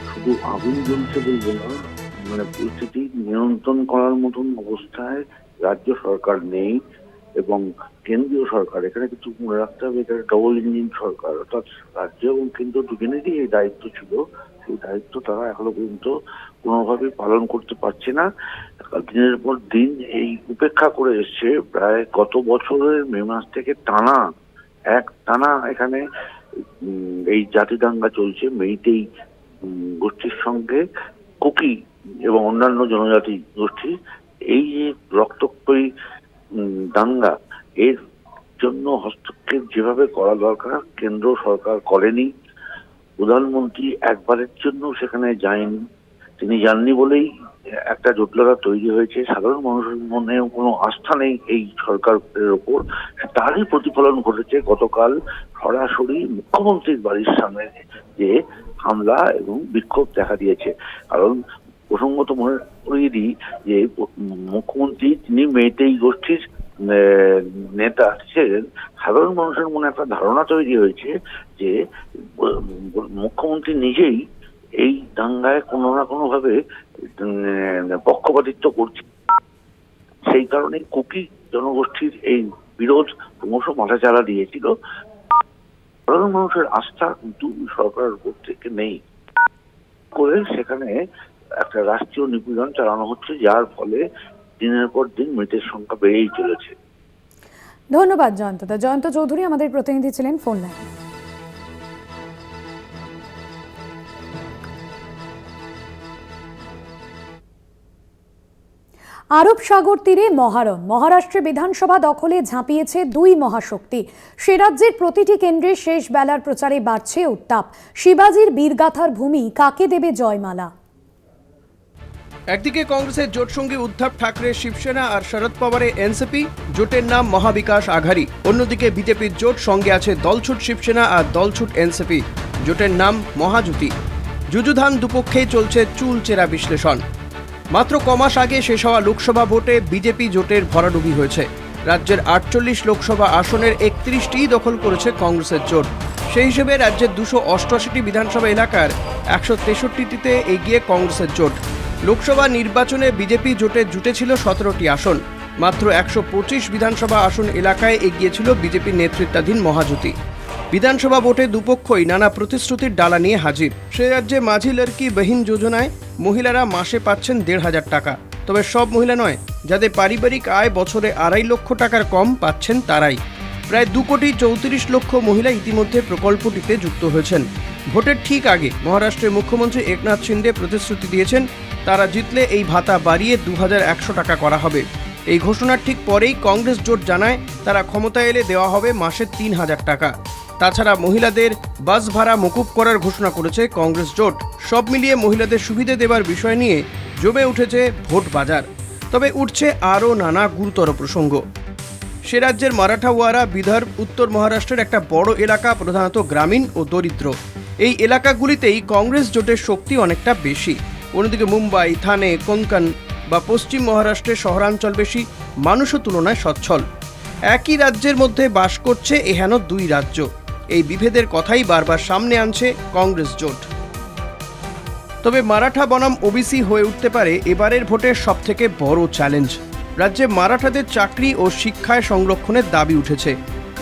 শুধু আগুন জ্বলছে বলবো না, মানে পরিস্থিতি নিয়ন্ত্রণ করার মতন অবস্থায় রাজ্য সরকার নেই এবং কেন্দ্রীয় সরকার, এখানে কিছু মনে রাখতে হবে, এটা ডবল ইঞ্জিন সরকার, অর্থাৎ রাজ্য এবং কেন্দ্র দুজনেরই এই দায়িত্ব ছিল, সেই দায়িত্ব তারা এখনো পর্যন্ত কোনোভাবে পালন করতে পারছে না। দিনের পর দিন এই উপেক্ষা করে এসছে। প্রায় গত বছরের মে মাস থেকে টানা এখানে এই জাতি দাঙ্গা চলছে। মেইতেই গোষ্ঠীর সঙ্গে কুকি এবং অন্যান্য জনজাতি গোষ্ঠী, এই যে রক্তক্ষয়ী দাঙ্গা, এর জন্য হস্তক্ষেপ যেভাবে করা দরকার কেন্দ্র সরকার করেনি। প্রধানমন্ত্রী একবারের জন্য সেখানে যায়নি, তিনি যাননি বলেই একটা জটিলতা তৈরি হয়েছে। সাধারণ মানুষের মনে কোনো আস্থা নেই এই সরকারের ওপর, তারই প্রতিফলন ঘটেছে গতকাল সরাসরি মুখ্যমন্ত্রীর বাড়ির সামনে যে হামলা এবং বিক্ষোভ দেখা দিয়েছে। কারণ প্রসঙ্গত মনে করিয়ে দিই যে মুখ্যমন্ত্রী তিনি মেইতেই গোষ্ঠীর নেতা ছিলেন। সাধারণ মানুষের মনে একটা ধারণা তৈরি হয়েছে যে মুখ্যমন্ত্রী নিজেই এই দাঙ্গায় কোনো না কোনো ভাবে পক্ষপাতিত্ব করছে। সেই কারণে কুকি জনগোষ্ঠীর এই বিরোধ ক্রমশ মাথাচাড়া দিয়েছিল। সাধারণ মানুষের আস্থা কিন্তু সরকারের উপর থেকে নেই করে সেখানে একটা রাষ্ট্রীয় নিপীড়ন চালানো হচ্ছে, যার ফলে দিনের পর দিন মৃতের সংখ্যা বেড়েই চলেছে। ধন্যবাদ জয়ন্তদা। জয়ন্ত চৌধুরী আমাদের প্রতিনিধি ছিলেন ফোন লাইনে। আরব সাগর তীরে মহারণ, মহারাষ্ট্রে বিধানসভা দখলে ঝাঁপিয়েছে দুই মহাশক্তি। সে রাজ্যের প্রতিটি কেন্দ্রে শেষ বেলার প্রচারে বাড়ছে উত্তাপ। শিবাজির বীরগাথার ভূমি কাকে দেবে জয়মালা? একদিকে কংগ্রেসের জোট সঙ্গী উদ্ধব ঠাকরে শিবসেনা আর শরদ পাওয়ারের এনসিপি, জোটের নাম মহাবিকাশ আঘাড়ি। অন্যদিকে বিজেপির জোট, সঙ্গে আছে দলছুট শিবসেনা আর দলছুট এনসিপি, জোটের নাম মহাজুতি। যুযুধান দুপক্ষেই চলছে চুলচেরা বিশ্লেষণ। মাত্র কমাস আগে শেষ হওয়া লোকসভা ভোটে বিজেপি জোটের ভরাডুবি হয়েছে। রাজ্যের 48 লোকসভা আসনের 31টিই দখল করেছে কংগ্রেসের জোট। সেই হিসেবে রাজ্যের 288টি বিধানসভা এলাকার 163টিতে এগিয়ে কংগ্রেসের জোট। লোকসভা নির্বাচনে বিজেপি জোটে জুটেছিল 17টি আসন। মাত্র 125 বিধানসভা আসন এলাকায় এগিয়েছিল বিজেপির নেতৃত্বাধীন মহাজুতি। বিধানসভা ভোটে দুপক্ষই নানা প্রতিশ্রুতির ডালা নিয়ে হাজির। সে রাজ্যে মাঝি লড়কি বহিন যোজনায় মহিলারা মাসে পাচ্ছেন 1,500 টাকা। তবে সব মহিলা নয়, যাদের পারিবারিক আয় বছরে 2.5 লক্ষ টাকার কম পাচ্ছেন তারাই। প্রায় 2,34,00,000 মহিলা ইতিমধ্যে প্রকল্পটিতে যুক্ত হয়েছেন। ভোটের ঠিক আগে মহারাষ্ট্রের মুখ্যমন্ত্রী একনাথ শিন্ডে প্রতিশ্রুতি দিয়েছেন তারা জিতলে এই ভাতা বাড়িয়ে 2,100 টাকা করা হবে। এই ঘোষণার ঠিক পরেই কংগ্রেস জোট জানায় তারা ক্ষমতায় এলে দেওয়া হবে মাসে 3,000 টাকা। তাছাড়া মহিলাদের বাস ভাড়া মকুব করার ঘোষণা করেছে কংগ্রেস জোট। সব মিলিয়ে মহিলাদের সুবিধে দেবার বিষয় নিয়ে জমে উঠেছে ভোট বাজার। তবে উঠছে আরও নানা গুরুতর প্রসঙ্গ। সে রাজ্যের মারাঠাওয়াড়া, বিদর্ভ, উত্তর মহারাষ্ট্রের একটা বড় এলাকা প্রধানত গ্রামীণ ও দরিদ্র। এই এলাকাগুলিতেই কংগ্রেস জোটের শক্তি অনেকটা বেশি। অন্যদিকে মুম্বাই, থানে, কোঙ্কন বা পশ্চিম মহারাষ্ট্রের শহরাঞ্চল বেশি, মানুষও তুলনায় সচ্ছল। একই রাজ্যের মধ্যে বাস করছে এহেন দুই রাজ্য। এই বিভেদের কথাই বারবার সামনে আনছে কংগ্রেস জোট। তবে মারাঠা বনাম ওবিসি হয়ে উঠতে পারে এবারের ভোটের সবথেকে বড় চ্যালেঞ্জ। রাজ্যে মারাঠাদের চাকরি ও শিক্ষায় সংরক্ষণের দাবি উঠেছে।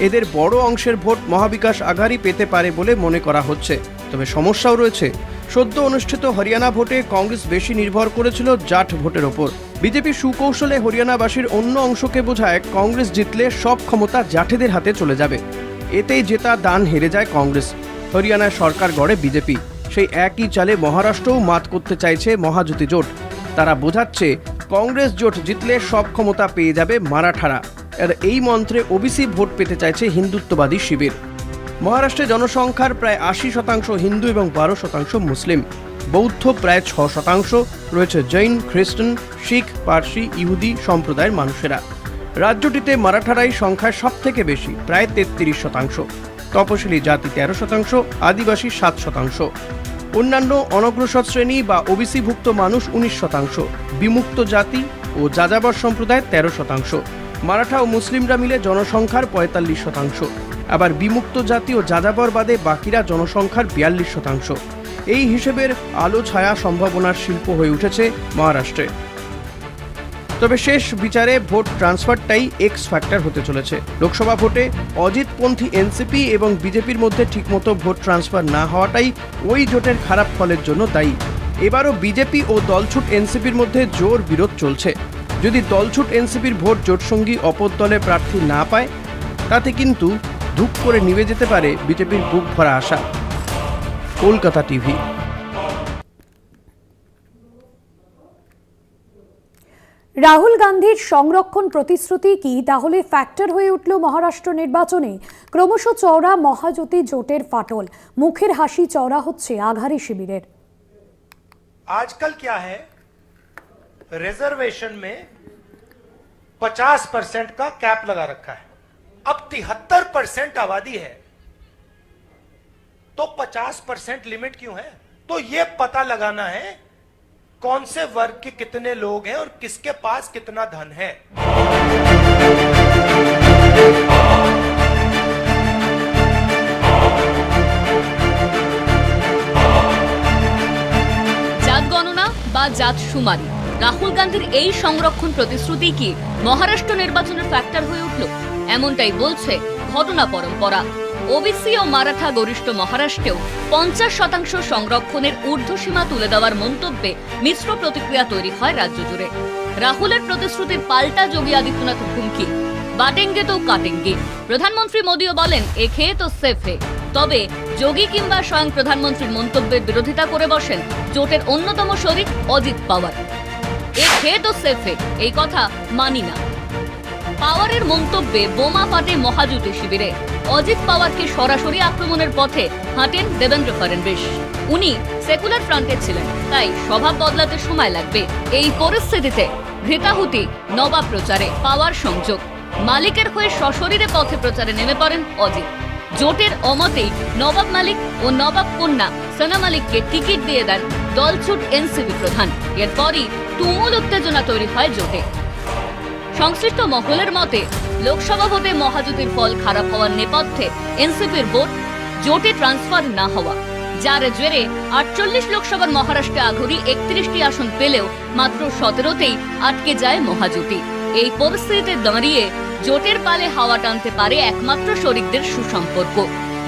এদের বড় অংশের ভোট মহাবিকাশ আঘাড়ি পেতে পারে বলে মনে করা হচ্ছে। তবে সমস্যাও রয়েছে। সদ্য অনুষ্ঠিত হরিয়ানা ভোটে কংগ্রেস বেশি নির্ভর করেছিল জাট ভোটের ওপর। বিজেপি সুকৌশলে হরিয়ানাবাসীর অন্য অংশকে বোঝায় কংগ্রেস জিতলে সব ক্ষমতা জাঠেদের হাতে চলে যাবে। এতেই জেতা দান হেরে যায় কংগ্রেস। হরিয়ানায় সরকার গড়ে বিজেপি। সেই একই চালে মহারাষ্ট্রও মাত করতে চাইছে মহাজুতি জোট। তারা বোঝাচ্ছে কংগ্রেস জোট জিতলে সব ক্ষমতা পেয়ে যাবে মারাঠারা। আর এই মন্ত্রে ওবিসি ভোট পেতে চাইছে হিন্দুত্ববাদী শিবির। মহারাষ্ট্রে জনসংখ্যার প্রায় 80% হিন্দু এবং 12% মুসলিম। বৌদ্ধ প্রায় 6%, রয়েছে জৈন, খ্রিস্টান, শিখ, পার্সি, ইহুদি সম্প্রদায়ের মানুষেরা। রাজ্যটিতে মারাঠারাই সংখ্যায় সব থেকে বেশি, প্রায় 33%। তপশিলি জাতি 13%, আদিবাসী 7%। অন্যান্য অনগ্রসর শ্রেণী বা ওবিসিভুক্ত মানুষ 19%, বিমুক্ত জাতি ও যাযাবর সম্প্রদায় 13%। মারাঠা ও মুসলিমরা মিলে জনসংখ্যার 45%। আবার বিমুক্ত জাতি ও যাযাবর বাদে বাকিরা জনসংখ্যার 42%। এই হিসেবের আলো ছায়া সম্ভাবনার শিল্প হয়ে উঠেছে মহারাষ্ট্রে। তবে শেষ বিচারে ভোট ট্রান্সফারটাই এক্স ফ্যাক্টর হতে চলেছে। লোকসভা ভোটে অজিতপন্থী এনসিপি এবং বিজেপির মধ্যে ঠিকমতো ভোট ট্রান্সফার না হওয়াটাই ওই জোটের খারাপ ফলের জন্য দায়ী। এবারও বিজেপি ও দলছুট এনসিপির মধ্যে জোর বিরোধ চলছে। যদি দলছুট এনসিপির ভোট জোটসঙ্গী অপর দলে প্রার্থী না পায়, তাতে কিন্তু ধূপ করে নিভে যেতে পারে বিজেপির বুক ভরা আশা। কলকাতা টিভি। রাহুল গান্ধীর সংরক্ষণ প্রতিশ্রুতি কি তাহলে ফ্যাক্টর হয়ে উঠল মহারাষ্ট্র নির্বাচনে? ক্রমশ চওড়া মহাজোটী জোটের ফাটল, মুখের হাসি চওড়া হচ্ছে আঘাড়ি শিবিরের। आजकल क्या है, रिजर्वेशन में 50% का कैप लगा रखा है। अब 73% आबादी है तो 50% लिमिट क्यों है? तो ये पता लगाना है कौन से वर्ग के कितने लोग हैं और किसके पास कितना धन है। জাত গণনা বা জাত সুমারি, রাহুল গান্ধীর এই সংরক্ষণ প্রতিশ্রুতি কি মহারাষ্ট্র নির্বাচনের ফ্যাক্টর হয়ে উঠল? এমনটাই বলছে ঘটনা পরম্পরা। ওবিসি ও মারাঠা গরিষ্ঠ মহারাষ্ট্রেও 50% সংরক্ষণের ঊর্ধ্বসীমা তুলে দেওয়ার মন্তব্যে মিশ্র প্রতিক্রিয়া তৈরি হয় রাজ্য জুড়ে। রাহুলের প্রতিশ্রুতির পাল্টা যোগী আদিত্যনাথ হুমকি, বাটেঙ্গে তো কাটেঙ্গে। প্রধানমন্ত্রী মোদীও বলেন এ খেয়ে তো সেফ হে। তবে যোগী কিংবা স্বয়ং প্রধানমন্ত্রীর মন্তব্যের বিরোধিতা করে বসেন জোটের অন্যতম শরিক অজিত পাওয়ার। এ খেয়ে তো সেফ হে, এই কথা মানি না। পাওয়ারের মন্তব্যে বোমা ফাটে মহাজোটী শিবিরে। অজিত পাওয়ারকে সরাসরি আক্রমণের পথে হাঁটেন দেবেন্দ্র ফডনবিস। উনি সেকুলার ফ্রন্টে ছিলেন, তাই স্বভাব বদলাতে সময় লাগবে। এই পরিস্থিতিতে ঘৃতাহুতি নবাব প্রচারে পাওয়ার সংযোগ। মালিকের হয়ে সশরীরে পথে প্রচারে নেমে পড়েন অজিত। জোটের অমতেই নবাব মালিক ও নবাব কন্যা সনা মালিককে টিকিট দিয়ে দেন দলছুট এনসিপি প্রধান। এরপরই তুমুল উত্তেজনা তৈরি হয় জোটে। সংশ্লিষ্ট মহলের মতে লোকসভা ভোটে মহাজোটের ফল খারাপ হওয়ার নেপথ্যে এনসিপির ভোট জোটে ট্রান্সফার না হওয়া, যার জেরে 48 লোকসভার মহারাষ্ট্রে আঘাড়ি 31টি আসন পেলেও মাত্র 17তেই আটকে যায় মহাজোটী। এই পরিস্থিতিতে দাঁড়িয়ে জোটের পালে হাওয়া টানতে পারে একমাত্র শরিকদের সুসম্পর্ক,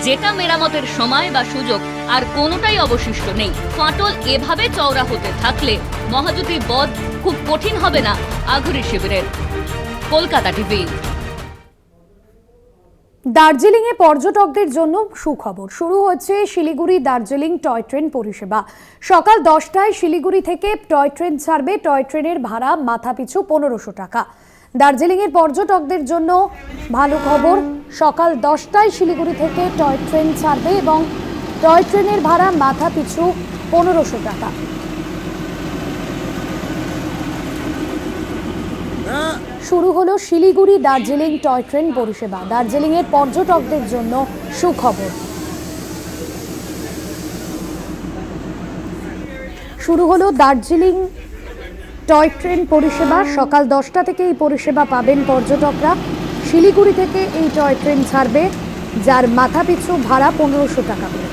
যেটা মেরামতের সময় বা সুযোগ আর কোনোটাই অবশিষ্ট নেই। ফাটল এভাবে চওড়া হতে থাকলে মহাজোটী বধ খুব কঠিন হবে না আঘাড়ি শিবিরের। কলকাতা টিভি। দার্জিলিংয়ে পর্যটকদের জন্য সুখবর, শুরু হচ্ছে শিলিগুড়ি দার্জিলিং টয় ট্রেন পরিষেবা। সকাল 10টায় শিলিগুড়ি থেকে টয় ট্রেন ছাড়বে। টয় ট্রেনের ভাড়া মাথাপিছু 1500 টাকা। দার্জিলিংয়ের পর্যটকদের জন্য ভালো খবর, সকাল 10টায় শিলিগুড়ি থেকে টয় ট্রেন ছাড়বে এবং টয় ট্রেনের ভাড়া মাথাপিছু 1500 টাকা। শুরু হলো শিলিগুড়ি দার্জিলিং টয় ট্রেন পরিষেবা। দার্জিলিংয়ের পর্যটকদের জন্য সুখবর, শুরু হলো দার্জিলিং টয় ট্রেন পরিষেবা। সকাল 10টা থেকে এই পরিষেবা পাবেন পর্যটকরা। শিলিগুড়ি থেকে এই টয় ট্রেন ছাড়বে, যার মাথাপিছু ভাড়া 1500 টাকা করে।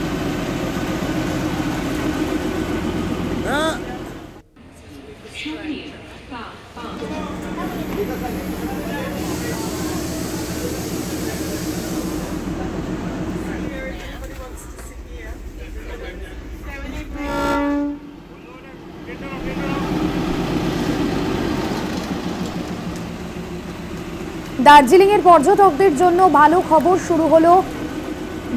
দার্জিলিংয়ের পর্যটকদের জন্য ভালো খবর, শুরু হলো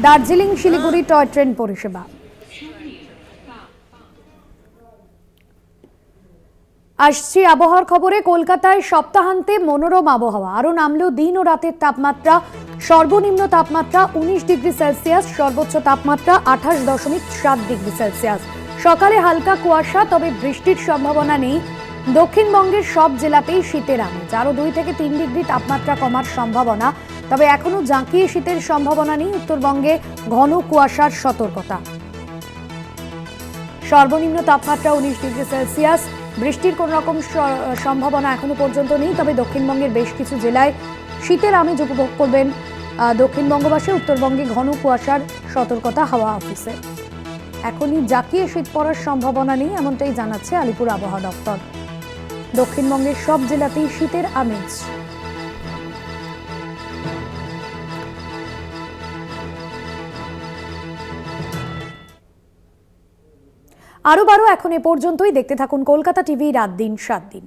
দার্জিলিং শিলিগুড়ি টয় ট্রেন পরিষেবা। আসছি আবহাওয়ার খবরে। কলকাতায় সপ্তাহান্তে মনোরম আবহাওয়া, আরও নামলো দিন ও রাতের তাপমাত্রা। সর্বনিম্ন তাপমাত্রা 19 ডিগ্রি সেলসিয়াস, সর্বোচ্চ তাপমাত্রা 28.7 ডিগ্রি সেলসিয়াস। সকালে হালকা কুয়াশা, তবে বৃষ্টির সম্ভাবনা নেই। দক্ষিণবঙ্গের সব জেলাতেই শীতের আমেজ, আরও 2 থেকে 3 ডিগ্রি তাপমাত্রা কমার সম্ভাবনা, তবে এখনো জাঁকিয়ে শীতের সম্ভাবনা নেই। উত্তরবঙ্গে ঘন কুয়াশার সতর্কতা। সর্বনিম্ন তাপমাত্রা 19 ডিগ্রি সেলসিয়াস। বৃষ্টির কোন রকম সম্ভাবনা এখনো পর্যন্ত নেই, তবে দক্ষিণবঙ্গের বেশ কিছু জেলায় শীতের আমেজ উপভোগ করবেন দক্ষিণবঙ্গবাসী। উত্তরবঙ্গে ঘন কুয়াশার সতর্কতা হাওয়া অফিসে। এখনই জাঁকিয়ে শীত পড়ার সম্ভাবনা নেই, এমনটাই জানাচ্ছে আলিপুর আবহাওয়া দপ্তর। দক্ষিণবঙ্গের সব জেলাতেই শীতের আমেজ। আরো এখন এ পর্যন্তই। দেখতে থাকুন কলকাতা টিভি রাত দিন 7 দিন।